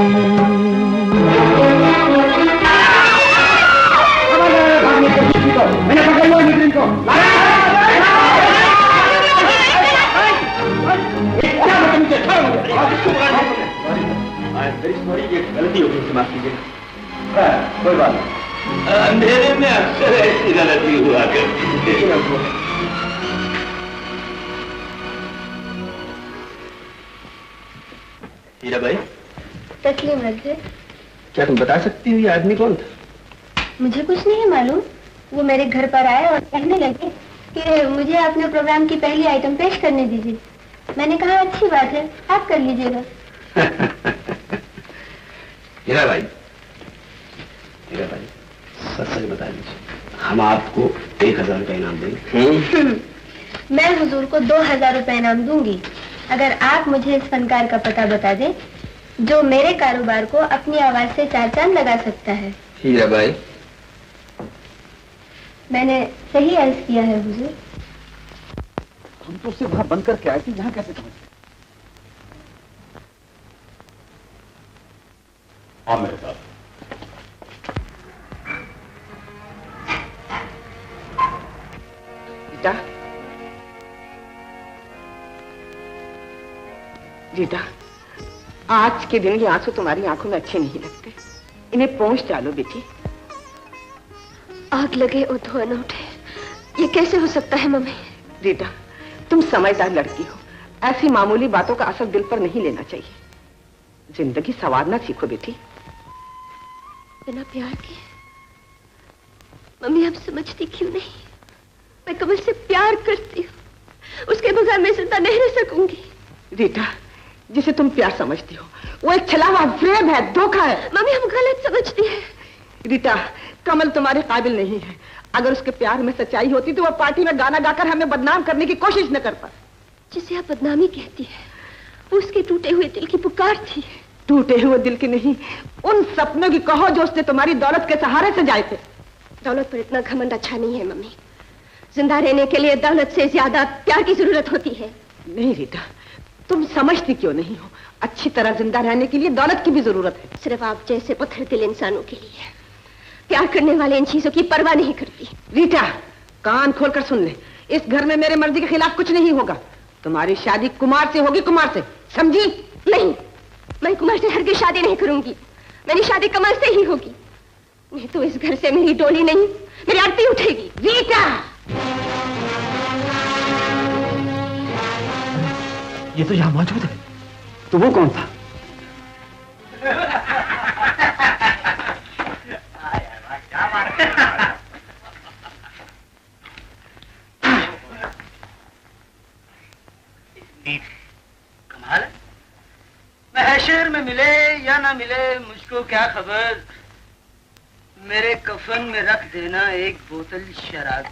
गलती हो गई, माफ कीजिएगा। कोई बात नहीं, अंधेरे में अक्सर ऐसी गलती हुआ करती है। हीरा भाई, तस्लीम रखे। क्या तुम बता सकती हो ये आदमी कौन था? मुझे कुछ नहीं है मालूम। वो मेरे घर पर आए और कहने लगे कि मुझे अपने प्रोग्राम की पहली आइटम पेश करने दीजिए। मैंने कहा अच्छी बात है, आप कर लीजिएगा। हीरा भाई, सच सच बता दीजिए, हम आपको 1000 रुपए इनाम देंगे। मैं हुजूर को 2000 रुपए इनाम दूंगी अगर आप मुझे इस फनकार का पता बता दें जो मेरे कारोबार को अपनी आवाज से 4 चांद लगा सकता है। हीरा भाई, मैंने सही अर्ज किया है हुजूर। हम तो उसे वहां बंद करके आए थे, यहाँ कैसे पहुंच गए? हाँ मेरे साथ। रीटा, रीटा, आज के दिन ये आंसू तुम्हारी आंखों में अच्छे नहीं लगते, इन्हें पोंछ डालो बेटी। आग लगे उधो न उठे, ये कैसे हो सकता है मम्मी? रीटा, तुम समझदार लड़की हो, ऐसी मामूली बातों का असर दिल पर नहीं लेना चाहिए। जिंदगी संवारना सीखो बेटी। बिना प्यार के मम्मी आप समझती क्यों नहीं? मैं कमल से प्यार करती हूँ, उसके बगैर मैं जिंदा नहीं रह सकूंगी। रीटा, जिसे तुम प्यार समझती हो वो एक छला हुआ फ्रेब है, धोखा है। मम्मी हम गलत समझती है। रीटा, कमल तुम्हारे काबिल नहीं है। अगर उसके प्यार में सच्चाई होती तो वो पार्टी में गाना गाकर हमें बदनाम करने की कोशिश न करता। जिसे आप बदनामी कहती है वो उसके टूटे हुए दिल की पुकार थी। टूटे हुए दिल की नहीं, उन सपनों की कहो जो उसने तुम्हारी दौलत के सहारे से जाए थे। दौलत पर इतना घमंड अच्छा नहीं है मम्मी। जिंदा रहने के लिए दौलत से ज्यादा प्यार की जरूरत होती है। नहीं रीटा, तुम समझती क्यों नहीं हो? अच्छी तरह जिंदा रहने के लिए दौलत की भी जरूरत है। सिर्फ आप जैसे पत्थर दिल इंसानों के लिए। प्यार करने वाले इन चीजों की परवाह नहीं करती। रीटा, कान खोलकर सुन ले, इस घर में मेरे मर्जी के खिलाफ कुछ नहीं होगा। तुम्हारी शादी कुमार से होगी, कुमार से, समझी? नहीं, मैं कुमार से हरगिज़ शादी नहीं करूंगी। मेरी शादी कमल से ही होगी, नहीं तो इस घर से मेरी डोली नहीं, मेरी आरती उठेगी। रीटा, ये तो यहाँ मौजूद है, तो वो कौन था? कमाल है, महशर में मिले या ना मिले मुझको क्या खबर, मेरे कफन में रख देना एक बोतल शराब।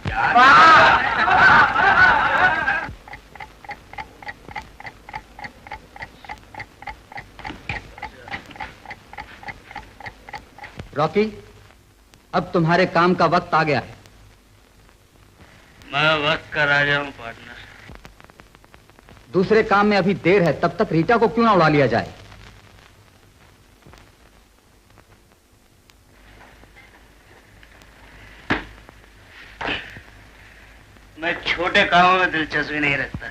रॉकी, अब तुम्हारे काम का वक्त आ गया है। मैं वक्त का राजा हूं पार्टनर। दूसरे काम में अभी देर है, तब तक रीटा को क्यों ना उड़ा लिया जाए? मैं छोटे कामों में दिलचस्पी नहीं रखता।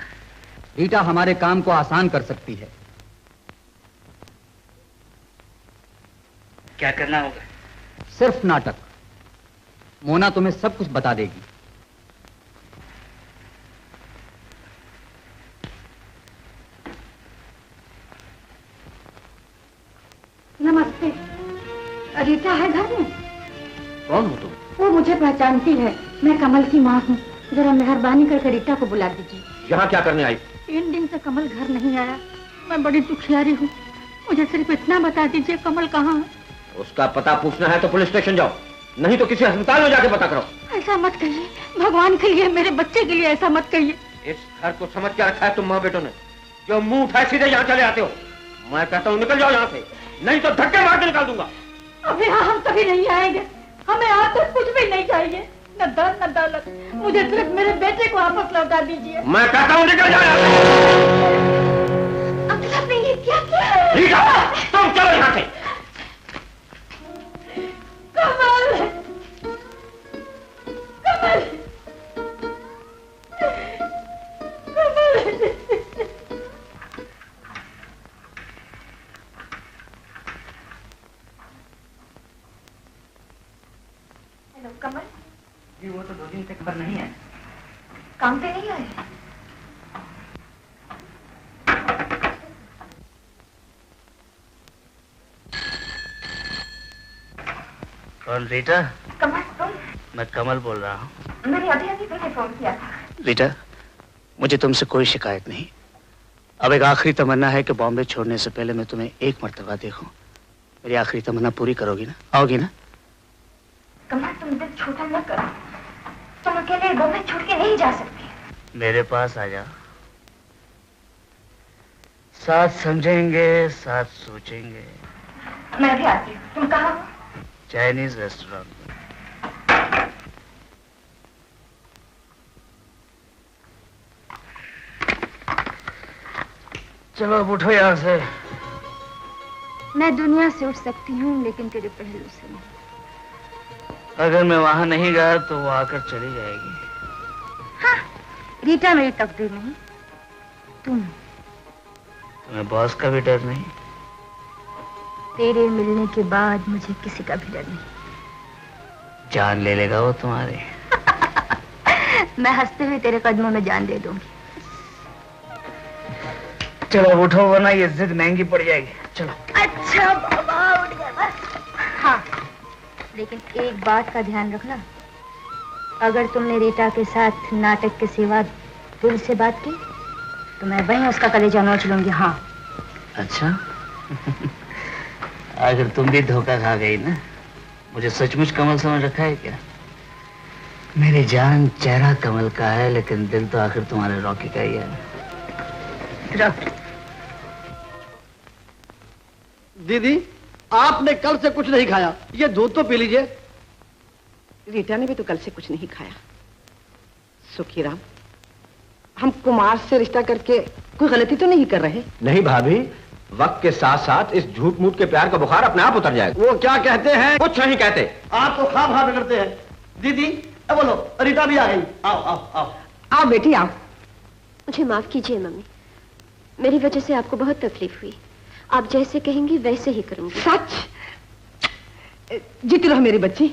रीटा हमारे काम को आसान कर सकती है। क्या करना होगा? सिर्फ नाटक। मोना तुम्हें सब कुछ बता देगी। नमस्ते। रीटा है घर में? कौन हो तुम? वो मुझे पहचानती है, मैं कमल की माँ हूँ। जरा मेहरबानी करके रीटा को बुला दीजिए। यहाँ क्या करने आई? 3 दिन से कमल घर नहीं आया, मैं बड़ी दुखियारी हूँ। मुझे सिर्फ इतना बता दीजिए कमल कहाँ है। उसका पता पूछना है तो पुलिस स्टेशन जाओ, नहीं तो किसी अस्पताल में जाके पता करो। ऐसा मत कहिए, भगवान के लिए, मेरे बच्चे के लिए ऐसा मत कहिए। इस घर को समझ के रखा है तुम माँ बेटों ने, जो मुंह उठाए सीधे यहाँ चले आते हो। मैं कहता हूँ निकल जाओ यहाँ से, नहीं तो धक्के मार के निकाल दूंगा। अब यहाँ हम कभी नहीं आएंगे, हमें आप तक कुछ भी नहीं चाहिए, न धन न दौलत। मुझे सिर्फ मेरे बेटे को वापस लौटा दीजिए। मैं कहता हूँ निकल जाओ यहाँ से। अब आपने ये क्या किया? रीटा, तुम चलो यहाँ से। कमल, कमल, कमल। हेलो कमल। जी वो तो 2 दिन से खबर नहीं है। काम पे नहीं आए? कौन? रीटा? कमल तुम? मैं कमल बोल रहा हूँ। मैंने अभी तुमने फोन किया था। रीटा, मुझे तुमसे कोई शिकायत नहीं। अब एक आखिरी तमन्ना है कि बॉम्बे छोड़ने से पहले मैं तुम्हें एक मर्तबा देखूं। मेरी आखिरी तमन्ना पूरी करोगी ना? आओगी ना? कमल तुम दिल छोटा न करो, तुम अकेले बॉम्बे छोड़ के नहीं जा सकती। मेरे पास आ जाओ, साथ समझेंगे, साथ सोचेंगे। मैं भी आती हूँ। तुम कहाँ हो? Chinese restaurant. चलो अब उठो यहाँ से। मैं दुनिया से उठ सकती हूँ लेकिन तेरे पहलू से नहीं। अगर मैं वहां नहीं गया तो वो आकर चली जाएगी। हाँ, रीटा मेरी तकदीर नहीं, तुम्हें बॉस का भी डर नहीं? तेरे मिलने के बाद मुझे किसी का भी डर नहीं। जान ले लेगा वो तुम्हारी। मैं हंसते हुए तेरे कदमों में जान दे दूंगी। चलो उठो वरना ये जिद महंगी पड़ जाएगी। चलो। अच्छा बाबा उठ गए बस। हाँ, लेकिन एक बात का ध्यान रखना, अगर तुमने रीटा के साथ नाटक के सिवा दिल से बात की तो मैं वहीं उसका कलेजा नोच लूंगी। हाँ। अच्छा। आखिर तुम भी धोखा खा गई ना। मुझे सचमुच कमल समझ रखा है क्या? मेरी जान चेहरा कमल का है लेकिन दिल तो आखिर तुम्हारे रॉकी का ही है। रॉकी। दीदी, आपने कल से कुछ नहीं खाया, ये दूध तो पी लीजिए। रीटा ने भी तो कल से कुछ नहीं खाया। सुखीराम, हम कुमार से रिश्ता करके कोई गलती तो नहीं कर रहे? नहीं भाभी, वक्त के साथ साथ इस झूठ मूठ के प्यार का बुखार अपने आप उतर जाएगा। वो क्या कहते हैं? कुछ नहीं कहते। आप तो खा खा करते हैं। दीदी बोलो, रीटा भी आ गई। आओ आओ आओ आओ बेटी आओ। मुझे माफ कीजिए मम्मी, मेरी वजह से आपको बहुत तकलीफ हुई। आप जैसे कहेंगी वैसे ही करूंगी। सच? जीती रहो मेरी बच्ची।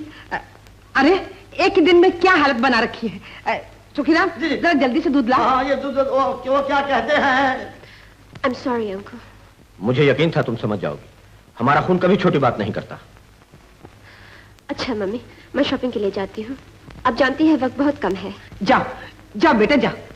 अरे एक ही दिन में क्या हालत बना रखी है। सुखीराम, जरा जल्दी से दूध ला। हाँ, ये दूध वो क्या कहते हैं? आई एम सॉरी अंकल। मुझे यकीन था तुम समझ जाओगी। हमारा खून कभी छोटी बात नहीं करता। अच्छा मम्मी, मैं शॉपिंग के लिए जाती हूँ। आप जानती हैं वक्त बहुत कम है। जाओ जाओ बेटा जाओ।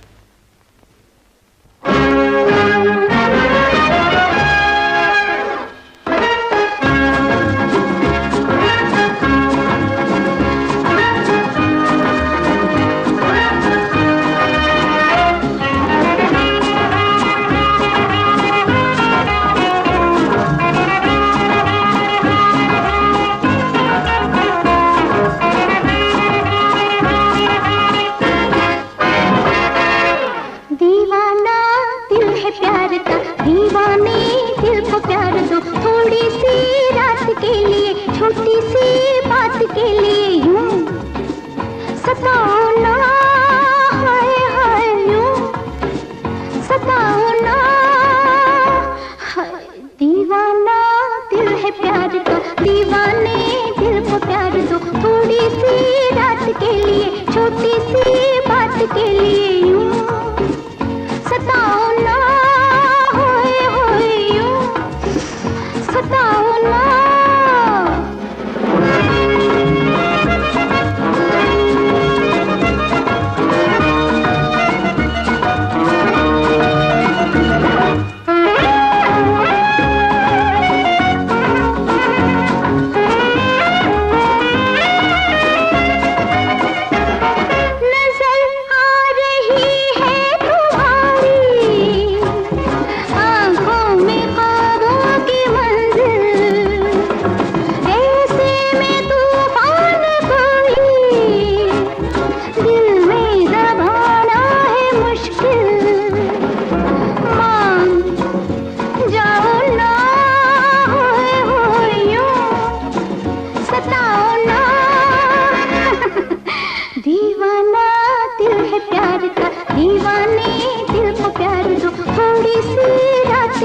छोटी सी बात के लिए यूं सताओ ना, हाय हाय यूं सताओ ना, हाय दीवाना दिल है प्यार का, दीवाने दिल को प्यार दो, थोड़ी सी रात के लिए, छोटी सी बात के लिए यूं सताओ ना, हाय हाय यूं सताओ ना।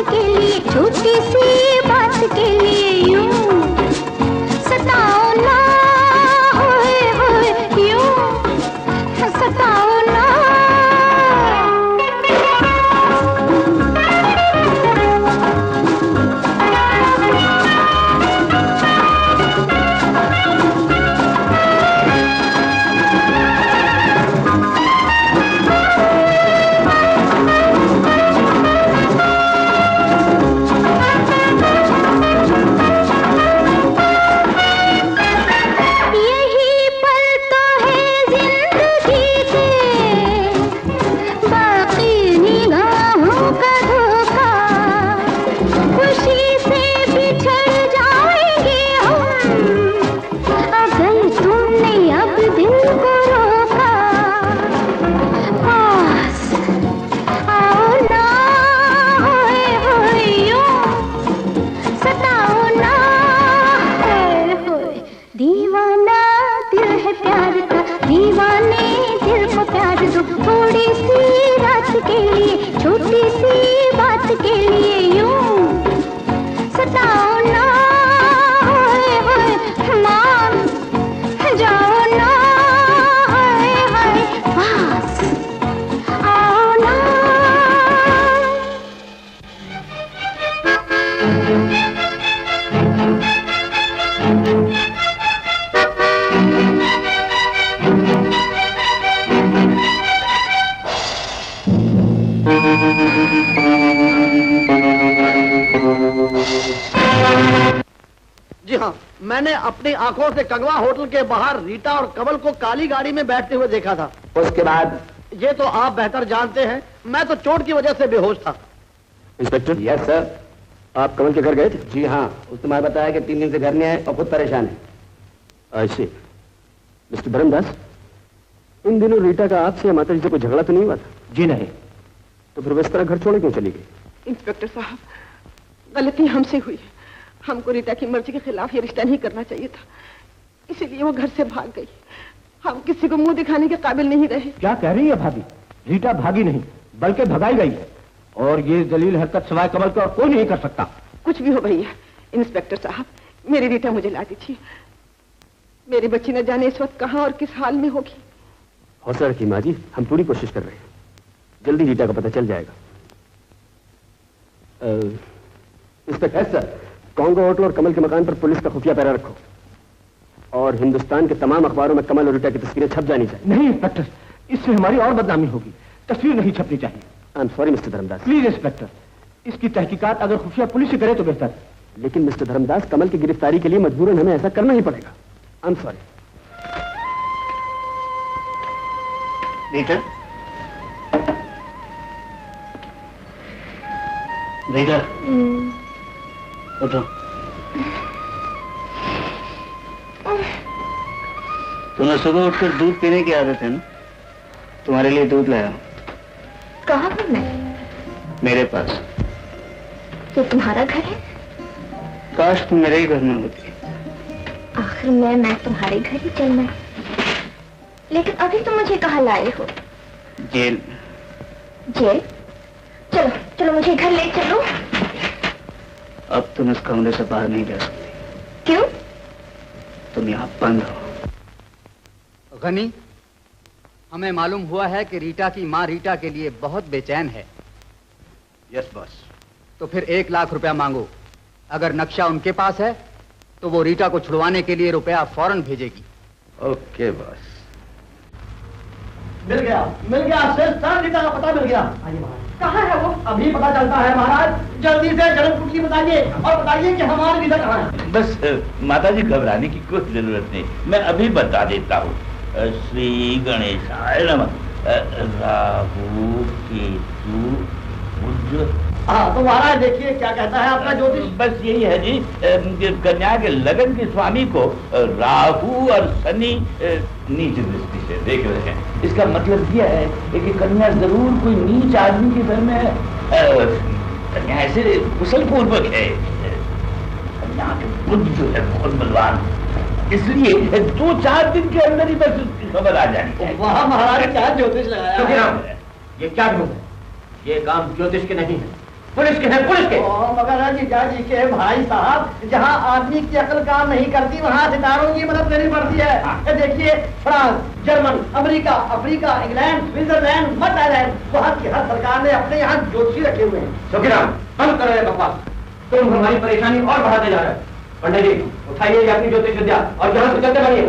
के लिए, छोटी सी बात के लिए यूं सताओ ना, होए होए यूं सताओ ना। मैंने अपनी आंखों से कंगवा होटल के बाहर रीटा और कमल को काली गाड़ी में बैठते हुए देखा था। उसके बाद? ये तो आप बेहतर जानते हैं, मैं तो चोट की वजह से बेहोश था। इंस्पेक्टर। Yes sir. आप कमल के घर गए थे? जी हाँ, उसने मुझे बताया कि 3 दिन से घर नहीं आए और खुद परेशान है। ऐसे मिस्टर धर्मदास, इन दिनों रीटा का आपसे या माता जी से कोई झगड़ा तो नहीं हुआ था? जी नहीं। तो फिर वो इस तरह घर छोड़ क्यों चली गई? इंस्पेक्टर साहब, गलती हमसे हुई है। हमको रीटा की मर्जी के खिलाफ ये रिश्ता नहीं करना चाहिए था, इसीलिए वो घर से भाग गई। हम किसी को मुंह दिखाने के काबिल नहीं रहे। क्या कह रही है भाभी? रीटा भागी नहीं बल्कि भगाई गई है, और ये जलील हरकत सिवाय कमल का कोई नहीं कर सकता। कुछ भी हो भैया, इंस्पेक्टर साहब, मेरी रीटा मुझे ला दीजिए। मेरी बच्ची न जाने इस वक्त कहाँ और किस हाल में होगी। हौसला रखिए माँ जी, हम पूरी कोशिश कर रहे हैं, जल्दी रीटा का पता चल जाएगा। इंस्पेक्टर सर, कांगो होटल और कमल के मकान पर पुलिस का खुफिया पैरा रखो, और हिंदुस्तान के तमाम अखबारों में कमल और रीटा की तस्वीरें छप जानी चाहिए। नहीं इंस्पेक्टर, इससे हमारी और बदनामी होगी। तस्वीर नहीं छपनी चाहिए। I am sorry mister Dharmdas. Please inspector, इसकी तहकीकात अगर खुफिया पुलिस से करे तो बेहतर। लेकिन मिस्टर धर्मदास, कमल की गिरफ्तारी के लिए मजबूरन हमें ऐसा करना ही पड़ेगा। आई एम सॉरी। रीटा, रीटा, उठो। तुम्हें सुबह उठकर दूध पीने की आदत है ना? तुम्हारे लिए दूध लाया। कहाँ पर मैं? मेरे पास। ये तुम्हारा घर है? काश तुम मेरे ही घर में होती। आखिर मैं तुम्हारे घर ही चलना है, लेकिन अभी तुम मुझे कहाँ लाए हो? जेल। जेल? चलो चलो मुझे घर ले चलो। अब तुम इस कमरे से बाहर नहीं जा सकती। क्यों? तुम यहाँ बंद हो। गनी, हमें मालूम हुआ है कि रीटा की माँ रीटा के लिए बहुत बेचैन है। Yes boss. तो फिर 1 लाख रुपया मांगो। अगर नक्शा उनके पास है तो वो रीटा को छुड़वाने के लिए रुपया फौरन भेजेगी। Okay boss. मिल गया सर, रीटा का पता मिल गया। आइए महाराज। कहाँ है वो? अभी पता चलता है महाराज। जल्दी से जन्म कुंडली बताइए और बताइए कि हमारी रीटा कहाँ है। बस माता जी घबराने की कोई जरूरत नहीं, मैं अभी बता देता हूँ। श्री गणेशाय नमः। राहु केतु बुध। हाँ तो महाराज देखिए क्या कहता है आपका ज्योतिष। बस यही है जी, कन्या के लगन के स्वामी को राहु और शनि नीच दृष्टि से देख रहे हैं। इसका मतलब यह है कि कन्या जरूर कोई नीच आदमी के घर में है। कन्या ऐसे कुशल पूर्वक है। कन्या के बुद्ध जो है बहुत बलवान, इसलिए 2-4 दिन के अंदर ही बस उसकी खबर आ जानी। वाह महाराज, क्या ज्योतिष लगाया। ये क्या ढूंढ है? ये काम ज्योतिष के नहीं है, पुलिस के हैं, पुलिस के। मगर जी के भाई साहब, जहाँ आदमी की अकल काम नहीं करती वहाँ सितारों की मदद लेनी पड़ती है। देखिए France, German, America, Africa, England, Switzerland, मध्य आयरलैंड, वहाँ की हर सरकार ने अपने यहाँ ज्योतिषी रखे हुए हैं। सुखीराम, बंद करो ये बकवास। तुम हमारी परेशानी और बढ़ाते जा रहे हो। पंडित जी, उठाइए अपनी ज्योतिष विद्या और यहाँ से चलते बनिए।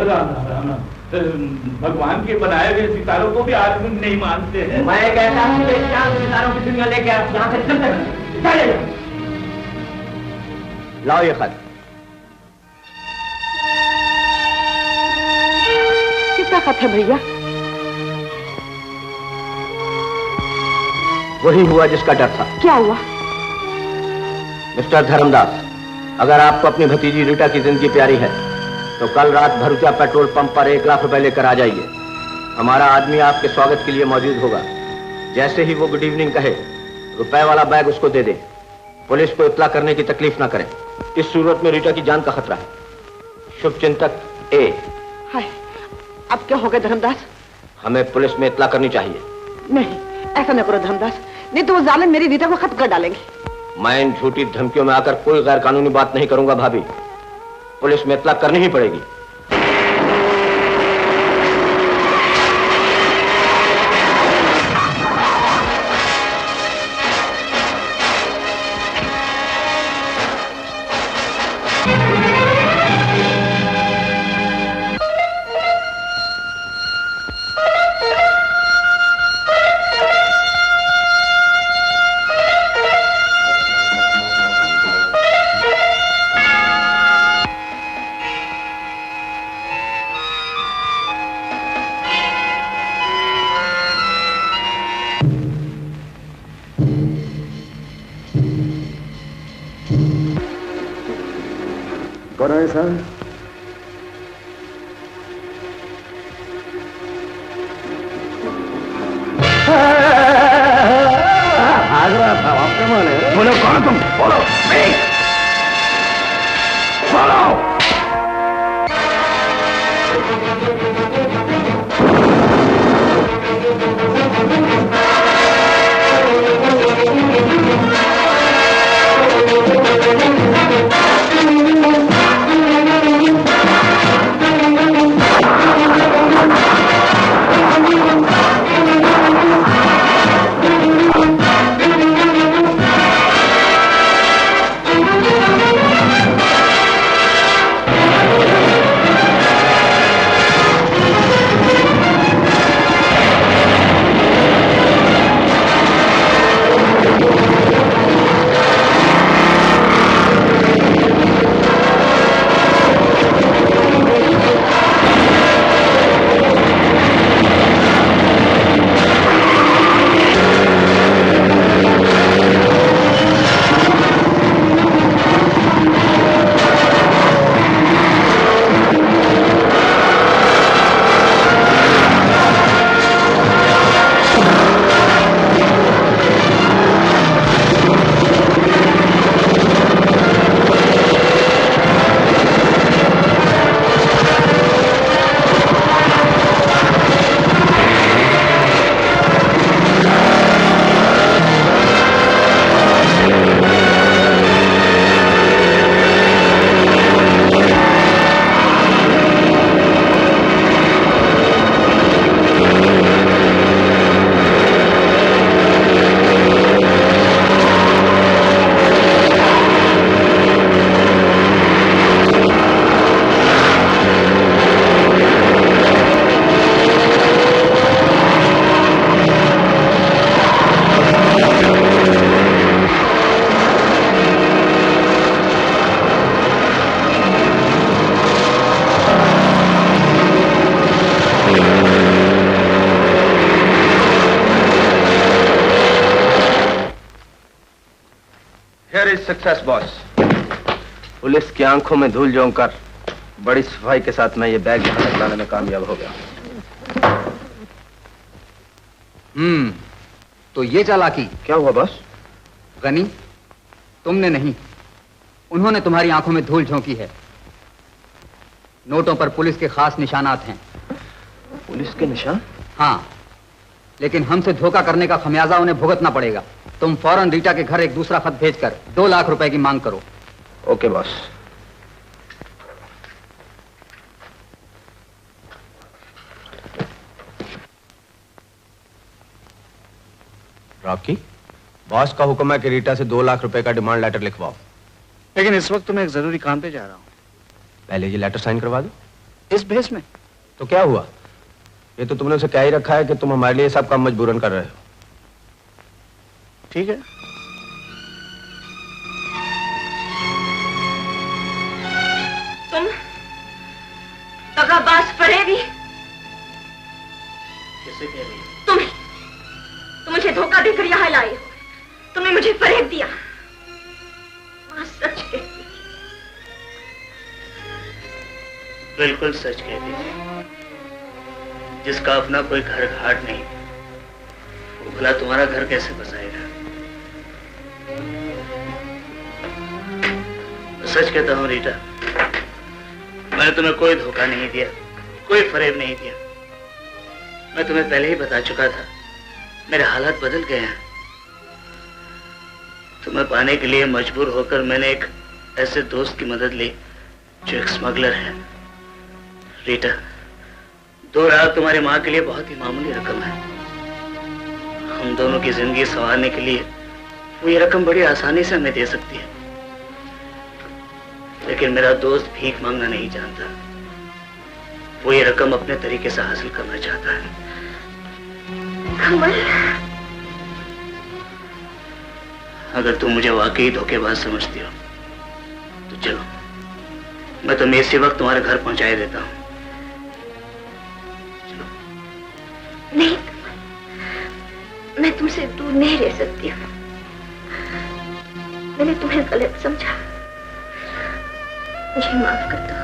भगवान के बनाए हुए सितारों को भी आदमी नहीं मानते हैं। मैं कहता हूँ कि चांद सितारों की दुनिया लेके आप यहाँ से चलते बनिए। लाओ ये खत। किसका खत है भैया? वही हुआ जिसका डर था। क्या हुआ? मिस्टर धर्मदास, अगर आपको अपनी भतीजी रीटा की जिंदगी प्यारी है तो कल रात भरूचा पेट्रोल पंप पर 1 लाख रुपए लेकर आ जाइए। हमारा आदमी आपके स्वागत के लिए मौजूद होगा। जैसे ही वो गुड इवनिंग कहे, रुपए वाला बैग उसको दे दे। पुलिस को इत्तला करने की तकलीफ ना करें। इस सूरत में रीटा की जान का खतरा है। शुभ चिंतक ए। हाय, अब क्या हो गया धर्मदास? हमें पुलिस में इत्तला करनी चाहिए। नहीं, ऐसा न करो धर्मदास, नहीं तो वो जालिम मेरी रीटा को खत्म कर डालेंगे। मैं इन झूठी धमकियों में आकर कोई गैर कानूनी बात नहीं करूंगा भाभी। पुलिस में इत्तला करनी ही पड़ेगी। कौन है साहब? भाग रहा था, आप कौन है? बोलो कौन तुम? बोलो बोलो। Success boss. पुलिस की आंखों में धूल झोंक कर बड़ी सफाई के साथ मैं ये बैग यहाँ तक लाने में कामयाब हो गया। तो ये चालाकी। क्या हुआ बॉस? गनी, तुमने नहीं, उन्होंने तुम्हारी आंखों में धूल झोंकी है। नोटों पर पुलिस के खास निशानात हैं। पुलिस के निशान? हाँ, लेकिन हमसे धोखा करने का खमियाजा उन्हें भुगतना पड़ेगा। तुम फौरन रीटा के घर एक दूसरा खत भेजकर 2 लाख रुपए की मांग करो। Okay boss. रॉकी, बॉस का हुक्म है कि रीटा से 2 लाख रुपए का डिमांड लेटर लिखवाओ। लेकिन इस वक्त मैं एक जरूरी काम पे जा रहा हूँ। पहले ये लेटर साइन करवा दो। इस भेस में? तो क्या हुआ? ये तो तुमने उसे कह ही रखा है कि तुम हमारे लिए सब काम मजबूरन कर रहे हो। ठीक है। तुम दगाबाज फरेबी। किसे कह रही है? तुम मुझे धोखा देकर यहाँ लाए हो। तुमने मुझे फरेब दिया। माँ सच कहती। बिल्कुल सच कहती है। जिसका अपना कोई घर घाट नहीं, वो भला तुम्हारा घर कैसे बसाएगा? सच कहता हूँ रीटा, मैंने तुम्हें कोई धोखा नहीं दिया, कोई फरेब नहीं दिया। मैं तुम्हें पहले ही बता चुका था, मेरे हालात बदल गए हैं। तुम्हें पाने के लिए मजबूर होकर मैंने एक ऐसे दोस्त की मदद ली जो एक स्मगलर है। रीटा, 2 लाख तुम्हारी माँ के लिए बहुत ही मामूली रकम है। हम दोनों की जिंदगी संवारने के लिए वो ये रकम बड़ी आसानी से हमें दे सकती है। लेकिन मेरा दोस्त भीख मांगना नहीं जानता। वो ये रकम अपने तरीके से हासिल करना चाहता है। कमल, अगर तुम मुझे वाकई धोखेबाज समझती हो तो चलो, मैं तुम्हें इसी वक्त तुम्हारे घर पहुंचाए देता हूँ। नहीं, मैं तुमसे दूर नहीं रह सकती हूँ। मैंने तुम्हें गलत समझा। मुझे माफ कर दो।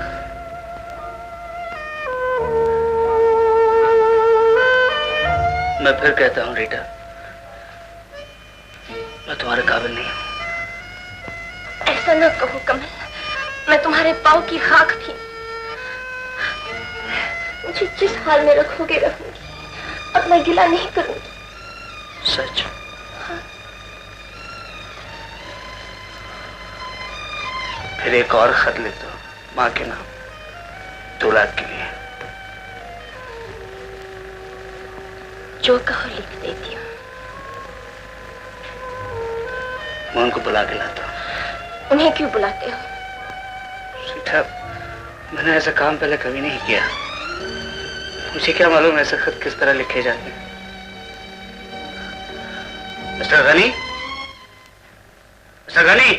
मैं फिर कहता हूँ रीटा, मैं तुम्हारे काबिल नहीं हूँ। ऐसा न कहो कमल, मैं तुम्हारे पाँव की खाक थी। मुझे जिस हाल में रखोगे रहूंगी, अब मैं गिला नहीं करूंगी। सच? हाँ। फिर एक और खत ले दो माँ के नाम, 2 लाख के लिए। जो कहो लिख देती हूँ। मैं उनको बुला के लाता हूँ। उन्हें क्यों बुलाते हो? रीटा, मैंने ऐसा काम पहले कभी नहीं किया। मुझे क्या मालूम ऐसे खत किस तरह लिखे जाते हैं। मिस्टर गनी, मिस्टर गनी,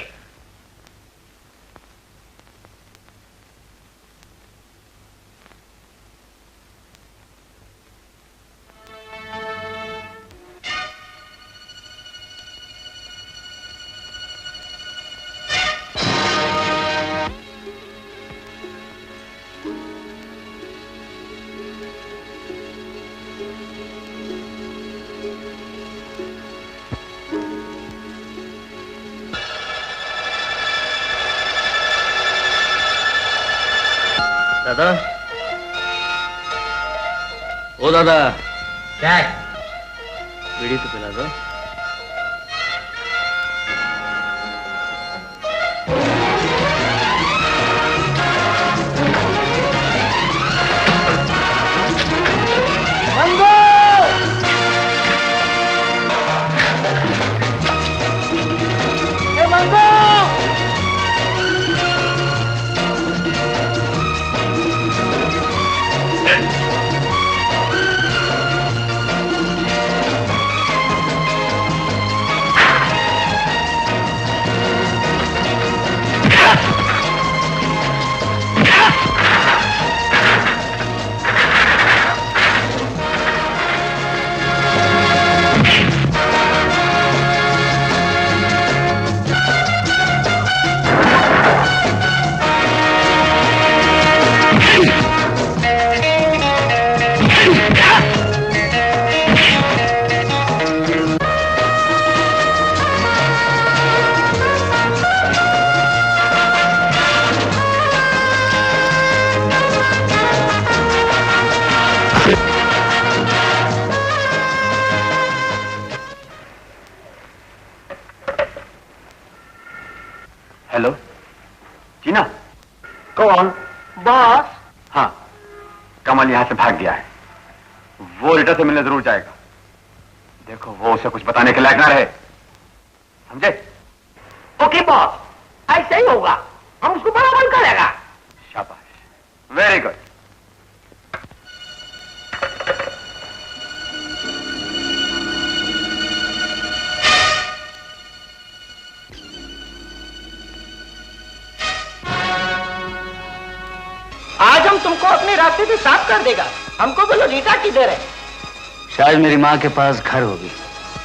दादा, ओ दादा, क्या है? बीड़ी तो पिला दो। मंगो! ए मंगो! हेलो, टीना। कौन? बॉस। हाँ, कमल यहाँ से भाग गया है। वो रीटा से मिलने जरूर जाएगा। देखो वो उसे कुछ बताने के लायक ना रहे, समझे? ओके बॉस, ऐसे ही होगा। हम उसको बराबर करेगा। शाबाश, वेरी गुड। आज हम तुमको अपने रास्ते से साफ कर देगा। हमको बोलो रीटा किधर है? शायद मेरी माँ के पास घर होगी।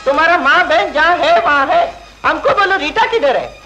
तुम्हारा माँ बहन जहाँ है वहाँ है। हमको बोलो रीटा किधर है?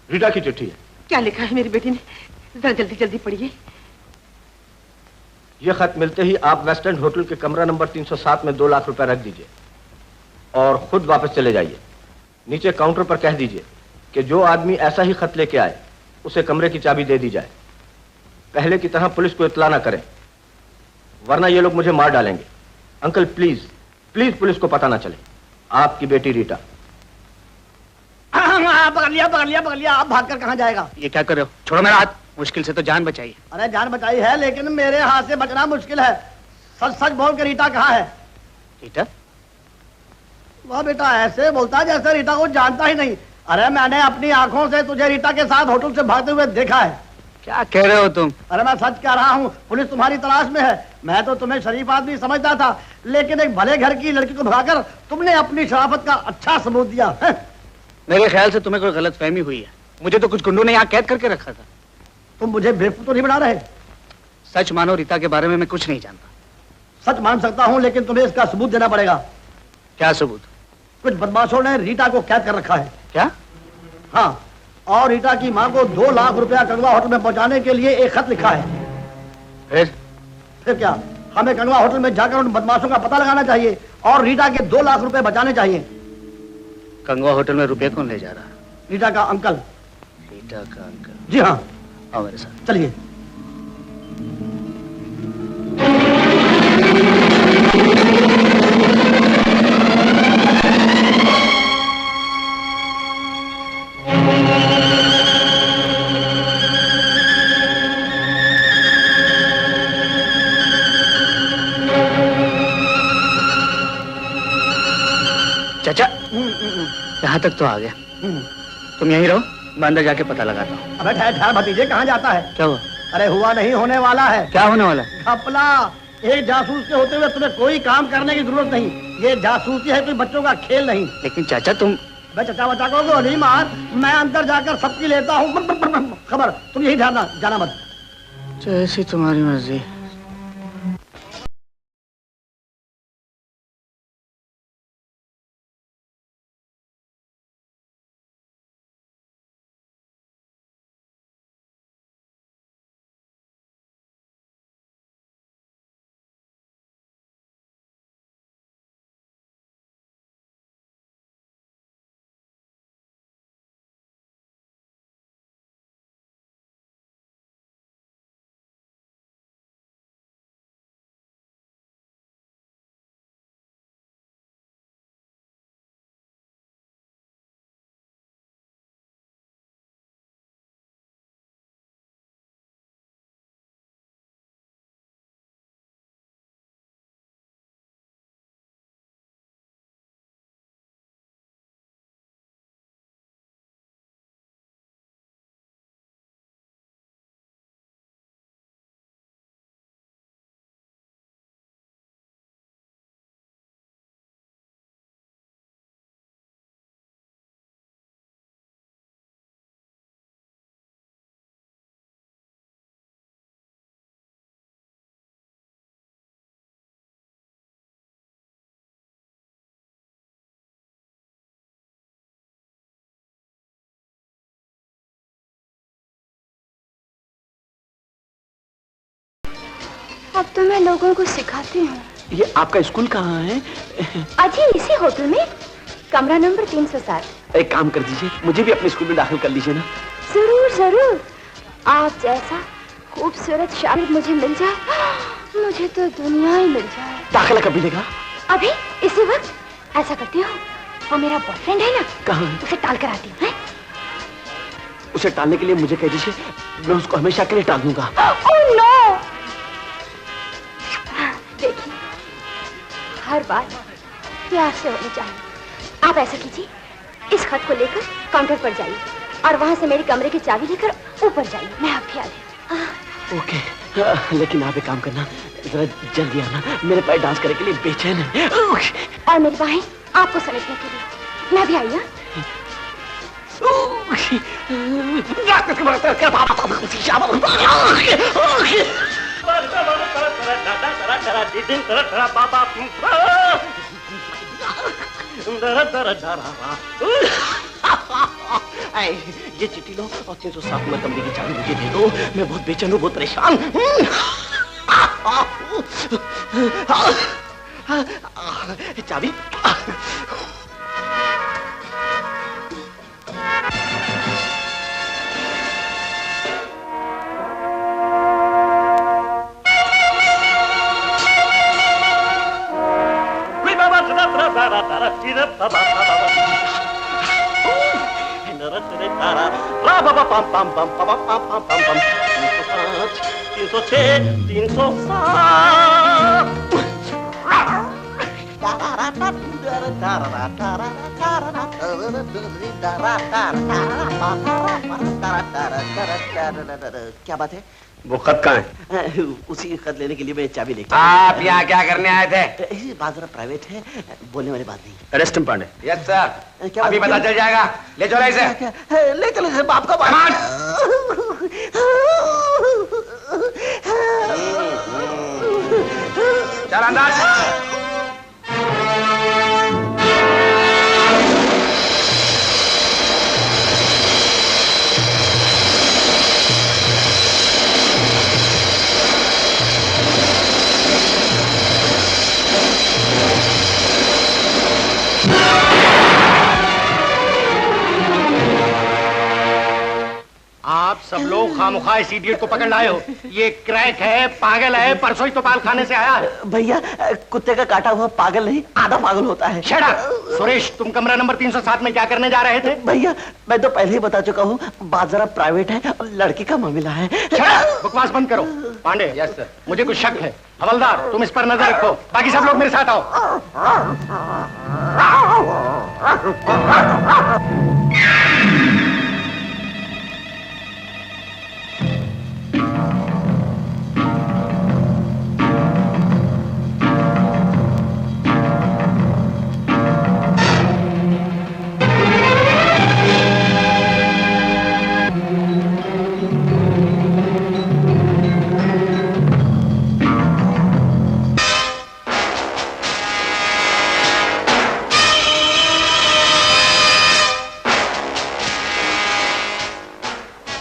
रीटा की चिट्ठी है। क्या लिखा है मेरी बेटी ने? जरा जल्दी जल्दी पढ़िए। यह खत मिलते ही आप वेस्ट एंड होटल के कमरा नंबर 307 में 2 लाख रुपए रख दीजिए और खुद वापस चले जाइए। नीचे काउंटर पर कह दीजिए कि जो आदमी ऐसा ही खत लेके आए उसे कमरे की चाबी दे दी जाए। पहले की तरह पुलिस को इत्तला ना करें, वरना ये लोग मुझे मार डालेंगे। अंकल प्लीज प्लीज पुलिस को पता ना चले। आपकी बेटी रीटा। पकड़ लिया। आप भागकर कहाँ जाएगा? ये क्या कर रहे हो? छोड़ो मेरा हाथ। मुश्किल से तो जान बचाई। अरे जान बचाई है, लेकिन मेरे हाथ से बचना मुश्किल है। सच सच बोल के रीटा कहाँ है? रीटा? वाह बेटा, ऐसे बोलता है जैसे रीटा को जानता ही नहीं। अरे मैंने अपनी आंखों से तुझे रीटा के साथ होटल से भागते हुए देखा है। क्या कह रहे हो तुम? अरे मैं सच कह रहा हूँ, पुलिस तुम्हारी तलाश में है। मैं तो तुम्हें शरीफ आदमी समझता था, लेकिन एक भले घर की लड़की को भगाकर तुमने अपनी शराफत का अच्छा सबूत दिया है। मेरे ख्याल से तुम्हें कोई गलत फहमी हुई है। मुझे तो कुछ गुंडों ने यहाँ कैद करके रखा था। तुम मुझे बेवकूफ तो नहीं बना रहे? सच मानो रीता के बारे में मैं कुछ नहीं जानता। सच मान सकता हूँ, लेकिन तुम्हें इसका सबूत देना पड़ेगा। क्या सबूत? कुछ बदमाशों ने रीटा को कैद कर रखा है। क्या? हाँ, और रीटा की माँ को 2 लाख रुपया कंगवा होटल में पहुंचाने के लिए एक खत लिखा है। फिर क्या, हमें कंगवा होटल में जाकर उन बदमाशों का पता लगाना चाहिए और रीटा के 2 लाख रुपए बचाने चाहिए। कंगवा होटल में रुपए कौन ले जा रहा है? रीटा का अंकल। रीटा का अंकल? जी हाँ। आओ मेरे साथ। चलिए। चाचा, यहाँ तक तो आ गया। तुम यहीं रहो, मैं अंदर जाके पता लगाता हूँ। अबे ठहर ठहर भतीजे, कहाँ जाता है? क्या हुआ? अरे हुआ नहीं, होने वाला है। क्या होने वाला? घपला। एक जासूस के होते हुए तुम्हें कोई काम करने की जरूरत नहीं। ये जासूसी है, कोई बच्चों का खेल नहीं। लेकिन चाचा तुम... मैं चचा बचा को नहीं मार, मैं अंदर जाकर सबकी लेता हूँ खबर। तुम यही ध्यान जाना मत। जैसी तुम्हारी मर्जी। अब तो मैं लोगों को सिखाती हूँ। ये आपका स्कूल कहाँ है? अजी इसी होटल में, कमरा नंबर 307। एक काम कर दीजिए, मुझे भी अपने स्कूल में दाखिल कर लीजिए ना। जरूर जरूर। आप जैसा खूबसूरत शागिर्द मुझे मिल जाए, मुझे तो दुनिया ही मिल जाए। दाखिला कब मिलेगा? अभी इसी वक्त। ऐसा करती हूँ, वो मेरा बॉयफ्रेंड है ना, कहाँ? उसे टाल कर आती हूँ। उसे टालने के लिए मुझे कह दीजिए, मैं उसको हमेशा के लिए टाल दूंगा। Oh no! देखिए, हर बात प्यार से होनी चाहिए। आप ऐसा कीजिए, इस खत को लेकर काउंटर पर जाइए और वहां से मेरे कमरे की चाबी लेकर ऊपर जाइए। मैं आपके आगे। ओके, लेकिन आप एक काम करना, जरा जल्दी आना, मेरे पैर डांस करने के लिए बेचैन है। और मेरी बाहें आपको समेटने के लिए। मैं भी आई हूँ। ये चिट्ठी लो और 307 में कमरे की चाबी मुझे दे दो। मैं बहुत बेचैन हूँ, बहुत परेशान। चाबी। क्या बात है? वो खत कहाँ है? उसी खत लेने के लिए मैं चाबी लेके आप यहाँ क्या करने आए थे? बात जरा प्राइवेट है, बोलने वाली बात नहीं। Arrest him Pandey. Yes sir. क्या अभी पता चल जाएगा। ले चलो इसे। ले चलो इसे, बाप का बाप। चल अंदर। आप सब लोग खामखा इस इडियट को पकड़ लाए हो। ये क्रैक है, पागल है, परसों ही तो पाल खाने से आया है। भैया कुत्ते का काटा हुआ पागल नहीं, आधा पागल होता है। Shut up! सुरेश, तुम कमरा नंबर 307 में क्या करने जा रहे थे? भैया मैं तो पहले ही बता चुका हूँ, बात जरा प्राइवेट है और लड़की का मामला है। बकवास बंद करो। पांडे। Yes sir. मुझे कुछ शक है। हवलदार, तुम इस पर नजर रखो, बाकी सब लोग मेरे साथ आओ।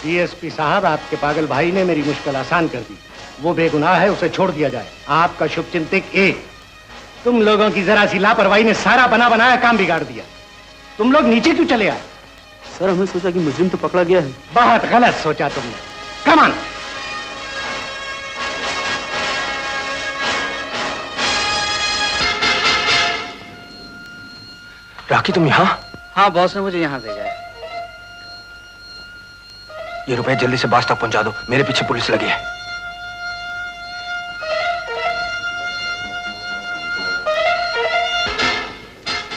डीएसपी साहब, आपके पागल भाई ने मेरी मुश्किल आसान कर दी। वो बेगुनाह है, उसे छोड़ दिया जाए। आपका शुभचिंतक एक। तुम लोगों की जरा सी लापरवाही ने सारा बना बनाया काम बिगाड़ दिया। तुम लोग नीचे क्यों चले आए? सर, हमने सोचा कि मुजरिम तो पकड़ा गया है। बहुत गलत सोचा तुमने। Come on. राखी, तुम यहाँ? हाँ, बॉस ने मुझे यहाँ भेजा है। ये रुपए जल्दी से बास तक पहुंचा दो, मेरे पीछे पुलिस लगी है।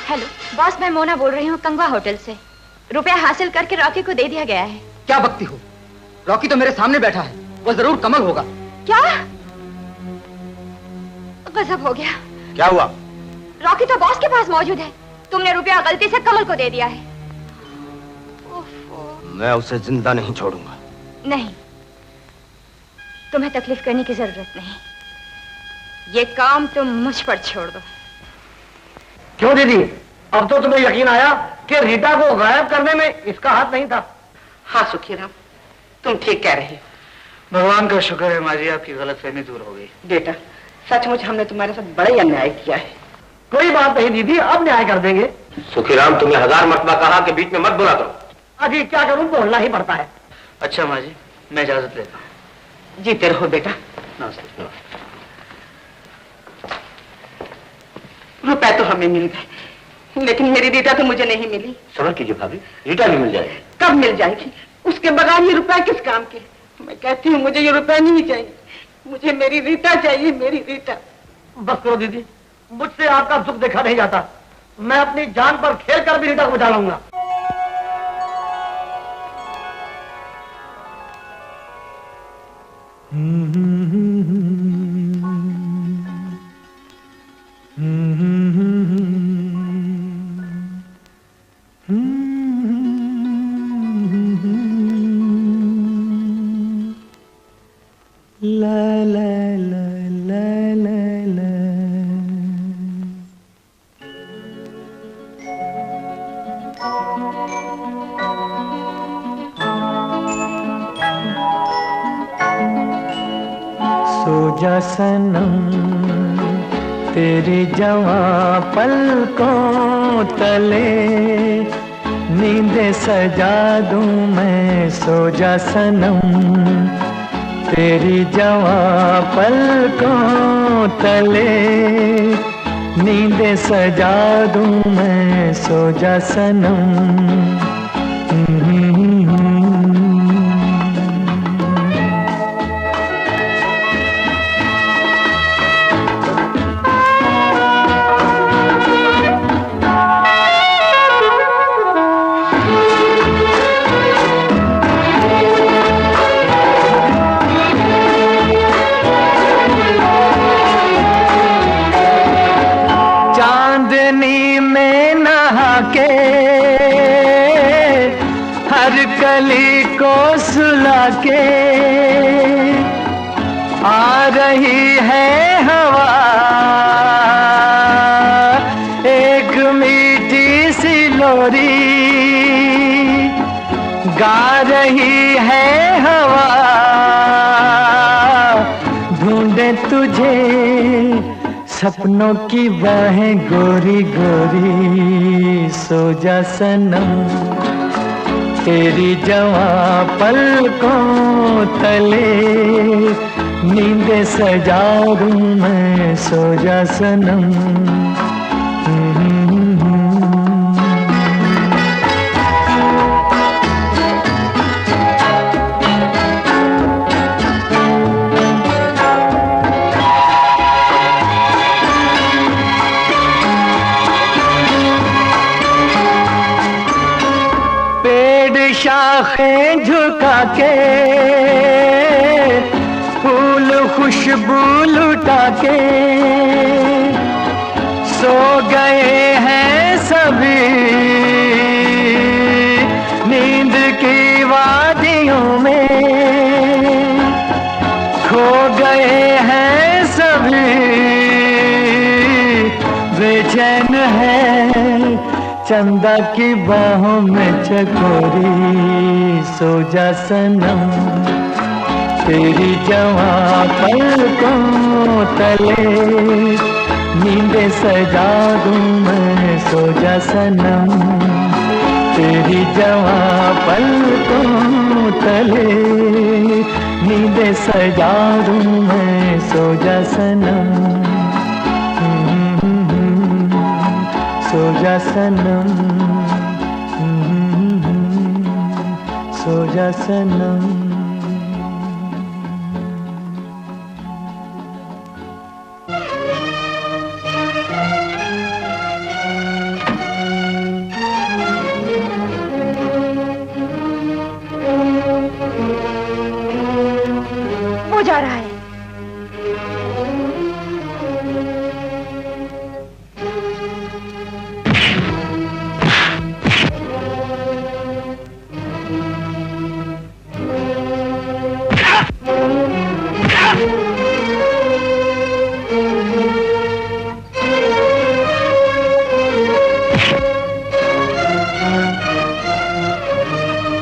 हेलो बॉस, मैं मोना बोल रही हूँ कंगवा होटल से। रुपया हासिल करके रॉकी को दे दिया गया है। क्या बकती हो? रॉकी तो मेरे सामने बैठा है, वो जरूर कमल होगा। क्या? गजब हो गया। क्या हुआ? रॉकी तो बॉस के पास मौजूद है। तुमने रुपया गलती से कमल को दे दिया है। मैं उसे जिंदा नहीं छोड़ूंगा। नहीं, तुम्हें तकलीफ करने की जरूरत नहीं। ये काम तुम मुझ पर छोड़ दो। क्यों दीदी, अब तो तुम्हें यकीन आया कि रीटा को गायब करने में इसका हाथ नहीं था? हाँ सुखीराम, तुम ठीक कह रहे हो। भगवान का शुक्र है माँ जी, आपकी गलतफहमी दूर हो गई। बेटा, सचमुच हमने तुम्हारे साथ बड़ा ही अन्याय किया है। कोई बात नहीं दीदी, अब न्याय कर देंगे। सुखीराम, तुम्हें 1000 मरतबा कहा कि बीच में मत बुला दो। अजी क्या करूं, बोलना ही पड़ता है। अच्छा माँ जी, मैं इजाजत लेता हूँ। जीते रहो बेटा। नमस्ते। रुपए तो हमें मिल गए, लेकिन मेरी रीटा तो मुझे नहीं मिली। सबर कीजिए भाभी, रीटा नहीं मिल जाएगी। कब मिल जाएगी? उसके बगैर ये रुपए किस काम के? मैं कहती हूँ मुझे ये रुपए नहीं चाहिए, मुझे मेरी रीटा चाहिए, मेरी रीटा। बस करो दीदी, मुझसे आपका सुख देखा नहीं जाता। मैं अपनी जान पर खेल कर भी रीटा को बचा लाऊंगा। La la la la la la. सो जा सनम तेरी जवां पलकों तले, नींदे सजा दूं मैं। सो जा सनम तेरी जवां पलकों तले, नींदे सजा दूं मैं। सो जा सनम। कली को सुला के आ रही है हवा, एक मीठी सी लोरी गा रही है हवा। ढूंढे तुझे सपनों की बाहें गोरी गोरी, सो जा सनम तेरी जवां पलकों तले, नींद सजा दूं मैं, सो जा सनम। शाखें झुका के फूल खुशबू लुटा के सो गए हैं सभी नींद की वादियों में, खो गए हैं सभी बेचैन है चंदा की बाहों में चकोरी, सो जा सनम तेरी जवां पलकों तले, नींद सजा दूं मैं, सो जा सनम तेरी जवां पलकों तले, नींद सजा दूं मैं, सो जा सनम, सो जा सनम, सो जा सनम। वो जा रहा है।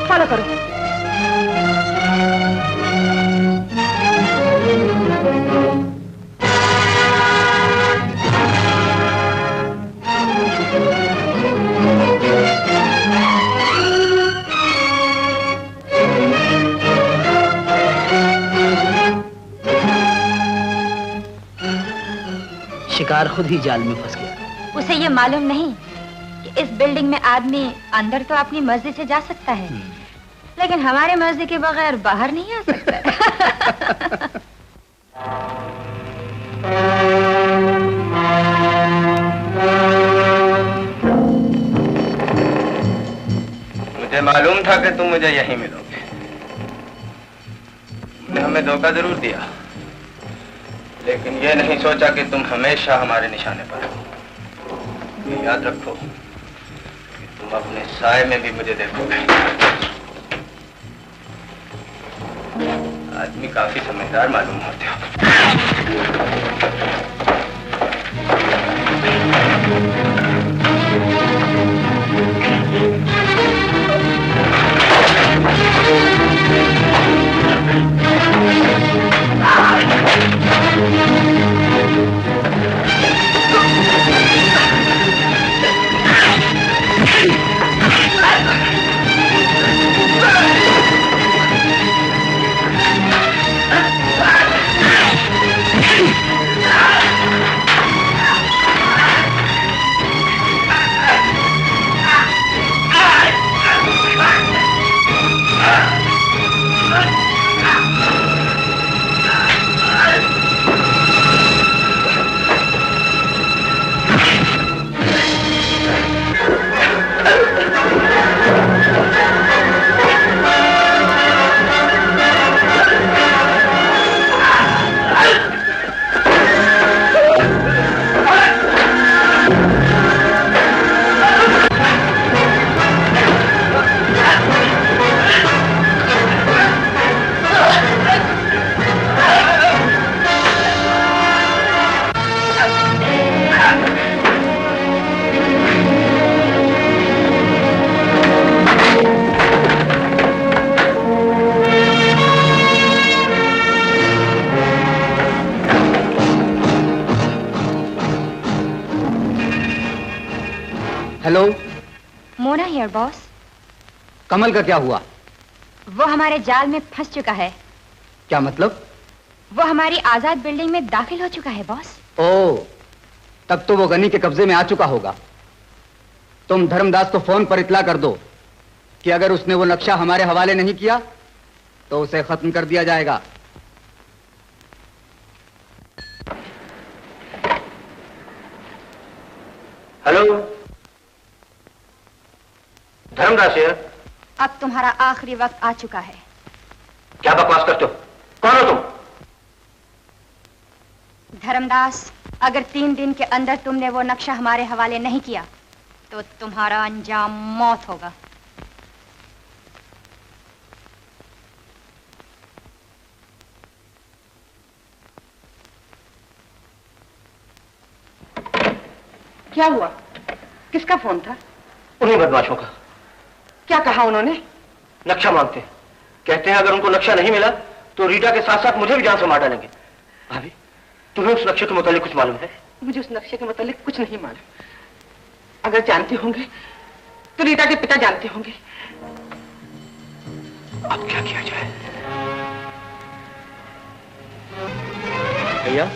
फॉलो करो। शिकार खुद ही जाल में फंस गया। उसे ये मालूम नहीं कि इस बिल्डिंग में आदमी अंदर तो अपनी मर्जी से जा सकता है, लेकिन हमारे मर्जी के बगैर बाहर नहीं आ सकता। मुझे मालूम था कि तुम मुझे यहीं मिलोगे। तुमने हमें धोखा जरूर दिया, लेकिन ये नहीं सोचा कि तुम हमेशा हमारे निशाने पर हो। ये याद रखो कि तुम अपने साए में भी मुझे देखोगे। आदमी काफी समझदार मालूम होते हो। Hello. Mona here boss. Kamal का क्या हुआ? वो हमारे जाल में फंस चुका है। क्या मतलब? वो हमारी आजाद बिल्डिंग में दाखिल हो चुका है बॉस। ओह, तब तो वो गनी के कब्जे में आ चुका होगा। तुम धर्मदास को फोन पर इतला कर दो कि अगर उसने वो नक्शा हमारे हवाले नहीं किया तो उसे खत्म कर दिया जाएगा। हेलो, धर्मदास यार। अब तुम्हारा आखिरी वक्त आ चुका है। क्या बकवास करते हो? कौन हो तुम? धर्मदास, अगर 3 दिन के अंदर तुमने वो नक्शा हमारे हवाले नहीं किया तो तुम्हारा अंजाम मौत होगा। क्या हुआ? किसका फोन था? उन्हीं बदमाशों का। क्या कहा उन्होंने? नक्शा मांगते हैं। कहते हैं अगर उनको नक्शा नहीं मिला तो रीटा के साथ साथ मुझे भी जान से मार डालेंगे। भाभी, तुम्हें उस नक्शे के मुतालिक कुछ मालूम है? मुझे उस नक्शे के मुतालिक कुछ नहीं मालूम। अगर जानते होंगे तो रीटा के पिता जानते होंगे। अब क्या किया जाए? भैया,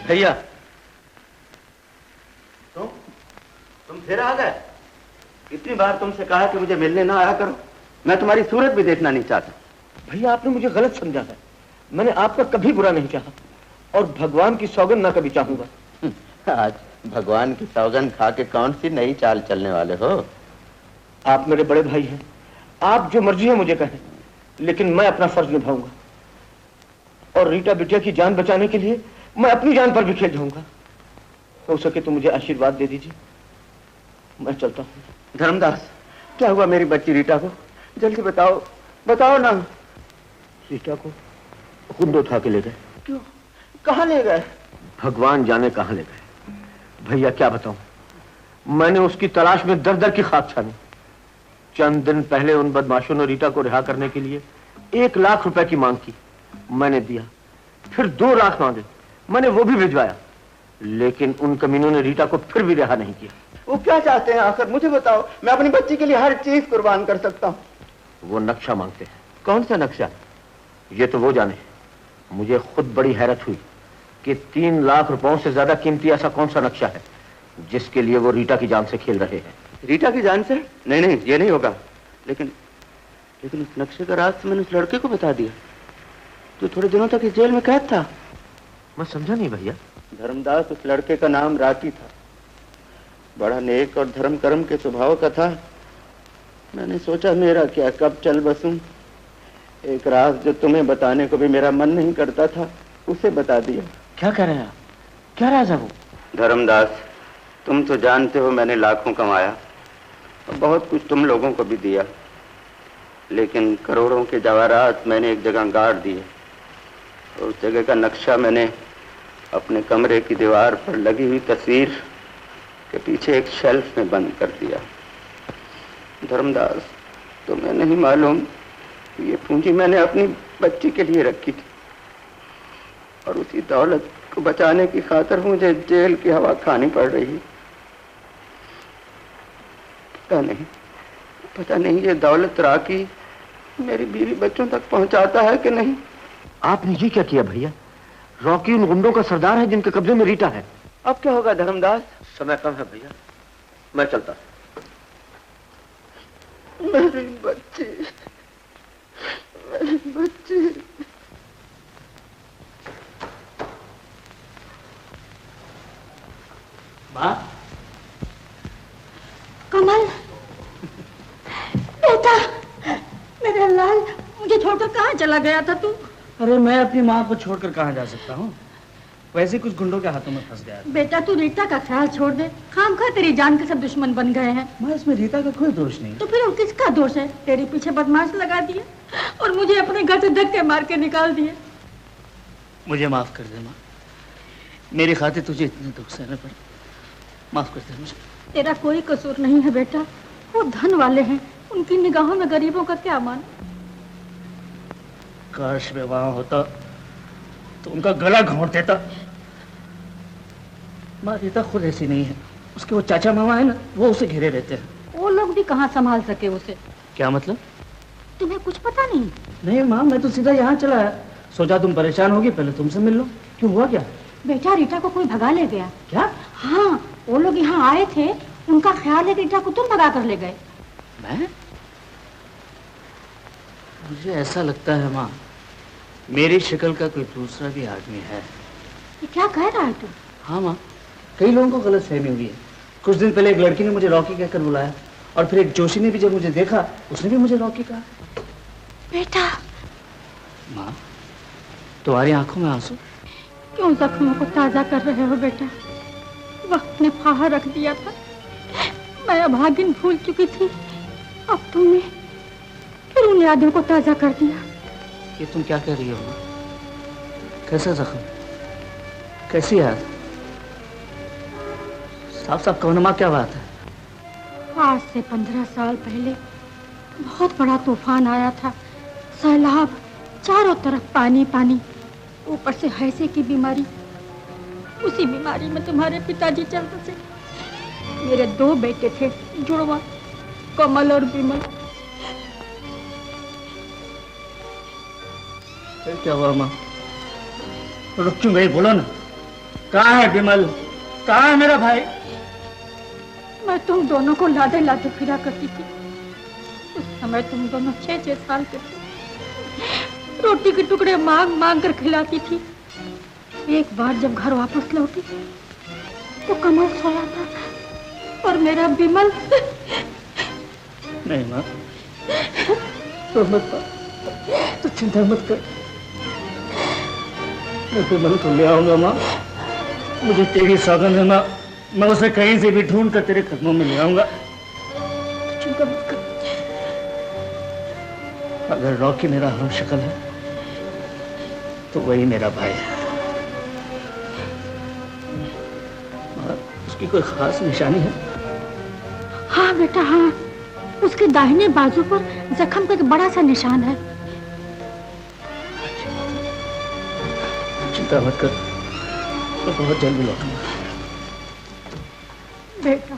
भैया, तुम फिर आ गए? कितनी बार तुमसे कहा कि मुझे मिलने ना आया करो। मैं तुम्हारी सूरत भी देखना नहीं चाहता। भैया, आपने मुझे गलत समझा है। मैंने आपका कभी बुरा नहीं चाहा और भगवान की सौगंध ना कभी चाहूंगा। आज भगवान की सौगंध खा के कौन सी नई चाल चलने वाले हो? आप मेरे बड़े भाई हैं। आप जो मर्जी है मुझे कहें, लेकिन मैं अपना फर्ज निभाऊंगा और रीटा बिटिया की जान बचाने के लिए मैं अपनी जान पर भी खेल जाऊंगा। हो सके तो मुझे आशीर्वाद दे दीजिए। मैं चलता हूँ। धर्मदास, क्या हुआ मेरी बच्ची रीटा को? जल्दी बताओ, बताओ ना। रीटा को गुंडे उठा के ले गए। क्यों? कहाँ ले गए? भगवान जाने कहाँ ले गए। भैया क्या बताऊं, मैंने उसकी तलाश में दर दर की खाक छानी। चंद दिन पहले उन बदमाशों ने रीटा को रिहा करने के लिए 1 लाख रुपए की मांग की। मैंने दिया। फिर 2 लाख मांगे, मैंने वो भी भिजवाया, लेकिन उन कमीनों ने रीटा को फिर भी रिहा नहीं किया। वो क्या चाहते हैं आखिर? मुझे बताओ, मैं अपनी बच्ची के लिए हर चीज कुर्बान कर सकता हूँ। वो नक्शा मांगते हैं। कौन सा नक्शा? ये तो वो जाने। मुझे खुद बड़ी हैरत हुई कि 3 लाख रुपयों से ज्यादा कीमती ऐसा कौन सा नक्शा है जिसके लिए वो रीटा की जान से खेल रहे हैं। रीटा की जान से? नहीं नहीं, ये नहीं होगा। लेकिन उस नक्शे का राज मैंने उस लड़के को बता दिया जो थोड़े दिनों तक इस जेल में कैद था। मैं समझा नहीं भैया। धर्मदास, उस लड़के का नाम राकी था। बड़ा नेक और धर्म कर्म के स्वभाव का था। मैंने सोचा मेरा क्या, कब चल बसूं। एक राज जो तुम्हें बताने को भी मेरा मन नहीं करता था, उसे बता दिया। क्या कह रहे हैं आप? क्या राज है वो? धर्मदास, तुम तो जानते हो मैंने लाखों कमाया और बहुत कुछ तुम लोगों को भी दिया, लेकिन करोड़ों के जवाहरात मैंने एक जगह गाड़ दिए। और उस जगह का नक्शा मैंने अपने कमरे की दीवार पर लगी हुई तस्वीर के पीछे एक शेल्फ में बंद कर दिया। धर्मदास, तुम्हें नहीं मालूम, ये पूंजी मैंने अपनी बच्ची के लिए रखी थी और उसी दौलत को बचाने की खातिर मुझे जेल की हवा खानी पड़ रही। पता नहीं ये दौलत राकी मेरी बीवी बच्चों तक पहुंचाता है कि नहीं। आपने ये क्या किया भैया? रॉकी उन गुंडों का सरदार है जिनके कब्जे में रीटा है। अब क्या होगा धर्मदास? समय कम है भैया, मैं चलता। मेरी बच्ची, मेरी बच्ची। माँ, कमल, बेटा, मेरा लाल, मुझे छोड़कर कहाँ चला गया था तू? अरे मैं अपनी माँ को छोड़कर कहाँ जा सकता हूँ? वैसे कुछ गुंडों के हाथों में फंस गया। बेटा तू रीटा का ख्याल छोड़ दे। खामखा तेरी जान के सब दुश्मन बन गए हैं। मैं इसमें रीटा का कोई दोष नहीं। तो फिर वो किसका दोष है? तेरे पीछे बदमाश लगा दिए और मुझे अपने घर से धक्के मार के निकाल दिए। मुझे माफ कर दे माँ, मेरी खातिर तुझे इतने दुख सहने पड़े। माफ कर दे मुझे। तेरा कोई कसूर नहीं है बेटा, वो धन वाले हैं, उनकी निगाहों में गरीबों का क्या मान। काश मैं वहां होता तो उनका गला घोंट देता। माँ, रीता खुद ऐसी नहीं है। उसके वो चाचा मामा है ना, वो उसे घेरे रहते हैं। वो लोग भी कहाँ संभाल सके उसे। क्या मतलब? तुम्हें कुछ पता नहीं? नहीं माँ, मैं तो सीधा यहाँ चला आया, सोचा तुम परेशान होगी, पहले तुमसे मिल लो। क्यों, हुआ क्या? बेटा रीटा को कोई भगा ले गया। क्या? हाँ, वो लोग यहाँ आए थे, उनका ख्याल है कि रीटा को तुम भगा कर ले गए। मैं? मुझे ऐसा लगता है माँ, मेरी शक्ल का कोई दूसरा भी आदमी है। ये क्या कह रहा है तू? हाँ माँ, कई लोगों को गलत फहमी हुई है। कुछ दिन पहले एक लड़की ने मुझे रॉकी कहकर बुलाया, और फिर एक जोशी ने भी जब मुझे देखा, उसने भी मुझे रॉकी कहा। बेटा। माँ, तुम्हारी आंखों में आंसू? क्यों जख्मों को ताजा कर रहे हो बेटा? वक्त ने फाहा रख दिया था, मैं अभागिन भूल चुकी थी, अब तुमने फिर उन यादों को ताजा कर दिया। ये तुम क्या कह रही हो माँ? कैसा जख्म, कैसी याद? साफ साफ कहो ना माँ, क्या बात है? आज से 15 साल पहले बहुत बड़ा तूफान आया था, सैलाब, चारों तरफ पानी पानी, ऊपर से हैसे की बीमारी। उसी बीमारी में तुम्हारे पिताजी चल बसे। मेरे 2 बेटे थे, जुड़वा, कमल और बिमल। फिर क्या हुआ माँ? रुक क्यों गई, बोलो ना। कहाँ है बिमल, कहाँ है मेरा भाई? मैं तुम दोनों को लादे लादे फिरा करती थी। उस समय तुम दोनों 6-6 साल के थे। रोटी के टुकड़े मांग मांग कर खिलाती थी। एक बार जब घर वापस लौटी तो कमल सोया था और मेरा बिमल। नहीं माँ, तो मत, तो चिंता मत कर, मैं बिमल को ले आऊंगा माँ। मुझे तेरी सौगंध है माँ, मैं उसे कहीं से भी ढूंढ कर तेरे कदमों में ले आऊंगा। चिंता मत कर। अगर रॉकी मेरा हम शक्ल है तो वही मेरा भाई है। उसकी कोई खास निशानी है? हाँ बेटा हाँ, उसके दाहिने बाजू पर जख्म का एक बड़ा सा निशान है। चिंता मत कर, मैं बहुत जल्दी लौटूंगा। बेटा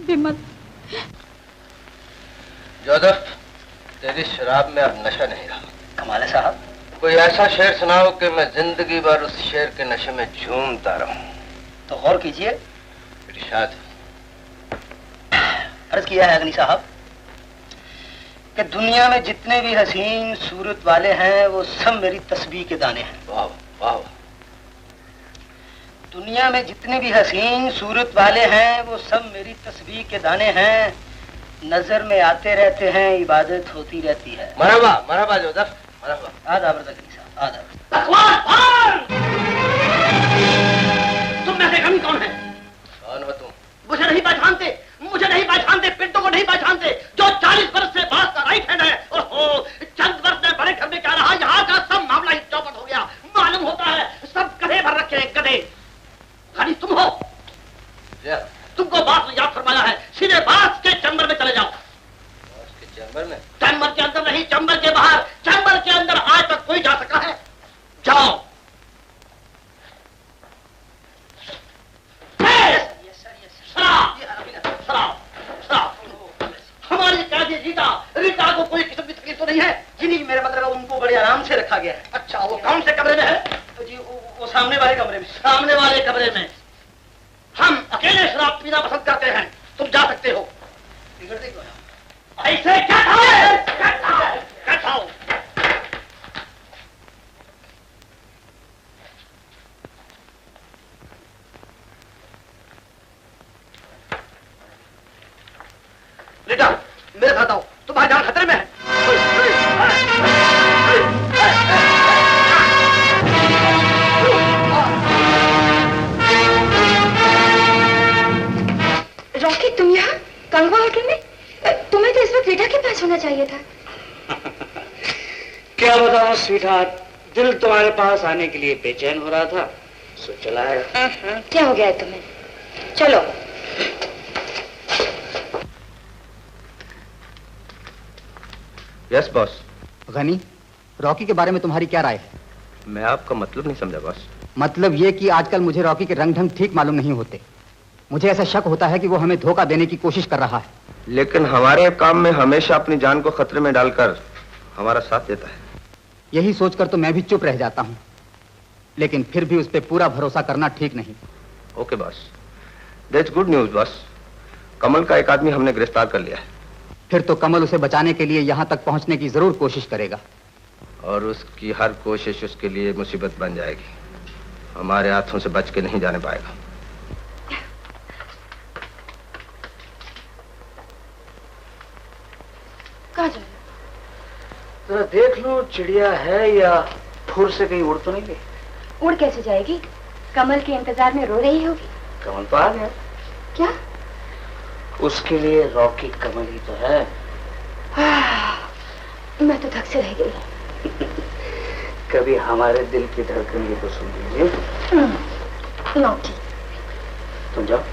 विमल। जोसेफ, तेरी शराब में अब नशा नहीं रहा। कमाल है साहब। कोई ऐसा शेर सुनाओ कि मैं जिंदगी भर उस शेर के नशे में झूमता रहूं। तो गौर कीजिए। इरशाद। अर्ज किया है अग्नि साहब कि दुनिया में जितने भी हसीन सूरत वाले हैं वो सब मेरी तस्बीह के दाने हैं। वाह वाह। दुनिया में जितने भी हसीन सूरत वाले हैं वो सब मेरी तस्बीह के दाने हैं। नजर में आते रहते हैं, इबादत होती रहती है। मरहबा मरहबा जोसेफ, मरहबा। आदाब अग्नि साहब, आदाब। तुम में से कमी कौन है? कौन हो तुम? मुझे नहीं पहचानते, मुझे नहीं पहचानते, पिंटू को नहीं पहचानते, जो 40 वर्ष से बात का राइट हैंड है। और चंद वर्ष में बड़े घर में क्या रहा, यहाँ का सब मामला ही चौपट हो गया। मालूम होता है सब गधे भर रखे हैं, गधे। खाली तुम हो। तुमको बात ने याद फरमाया है, सीधे बात के चैम्बर में चले जाओ। के चैम्बर में? चैम्बर के अंदर नहीं, चैम्बर के बाहर। चैम्बर के अंदर आज तक कोई जा सका है? जाओ। हमारी कैदी रीटा, रीटा को कोई किस्म की तकलीफ तो नहीं है? जी नहीं, मेरा मतलब उनको बड़े आराम से रखा गया है। अच्छा, वो कौन से कमरे में है? जी वो सामने वाले कमरे में। सामने वाले कमरे में। हम अकेले शराब पीना पसंद करते हैं, तुम जा सकते हो। बिगड़ते क्यों हो? ऐसे क्या खाओ? क्या खाओ? रीटा, मेरे साथ आओ, तुम्हारी जान खतरे में है। रॉकी, तुम यहाँ कंगवा होटल में? तुम्हें तो इस वक्त रीटा के पास होना चाहिए था। क्या बताऊं स्वीटहार्ट, दिल तुम्हारे पास आने के लिए बेचैन हो रहा था, सो चला आया। क्या हो गया है तुम्हें? चलो। Yes boss. गनी, रॉकी के बारे में तुम्हारी क्या राय है? मैं आपका मतलब नहीं समझा बॉस। मतलब ये कि आजकल मुझे रॉकी के रंग ढंग ठीक मालूम नहीं होते। मुझे ऐसा शक होता है कि वो हमें धोखा देने की कोशिश कर रहा है। लेकिन हमारे काम में हमेशा अपनी जान को खतरे में डालकर हमारा साथ देता है। यही सोचकर तो मैं भी चुप रह जाता हूँ, लेकिन फिर भी उस पर पूरा भरोसा करना ठीक नहीं। Okay boss, that's good news boss. Kamal का एक आदमी हमने गिरफ्तार कर लिया है। फिर तो कमल उसे बचाने के लिए यहाँ तक पहुँचने की जरूर कोशिश करेगा, और उसकी हर कोशिश उसके लिए मुसीबत बन जाएगी। हमारे हाथों से बच के नहीं जाने पाएगा। कहाँ जा रहे हो? जरा देख लो चिड़िया है या फुर से कहीं उड़ तो नहीं गई। उड़ कैसे जाएगी? कमल के इंतजार में रो रही होगी। कमल तो आ गया। क्या? उसके लिए रॉकी कमल ही तो है। मैं तो थक से रह गई। कभी हमारे दिल की धड़कन भी तो सुन लीजिए। नौकी। तुम जाओ।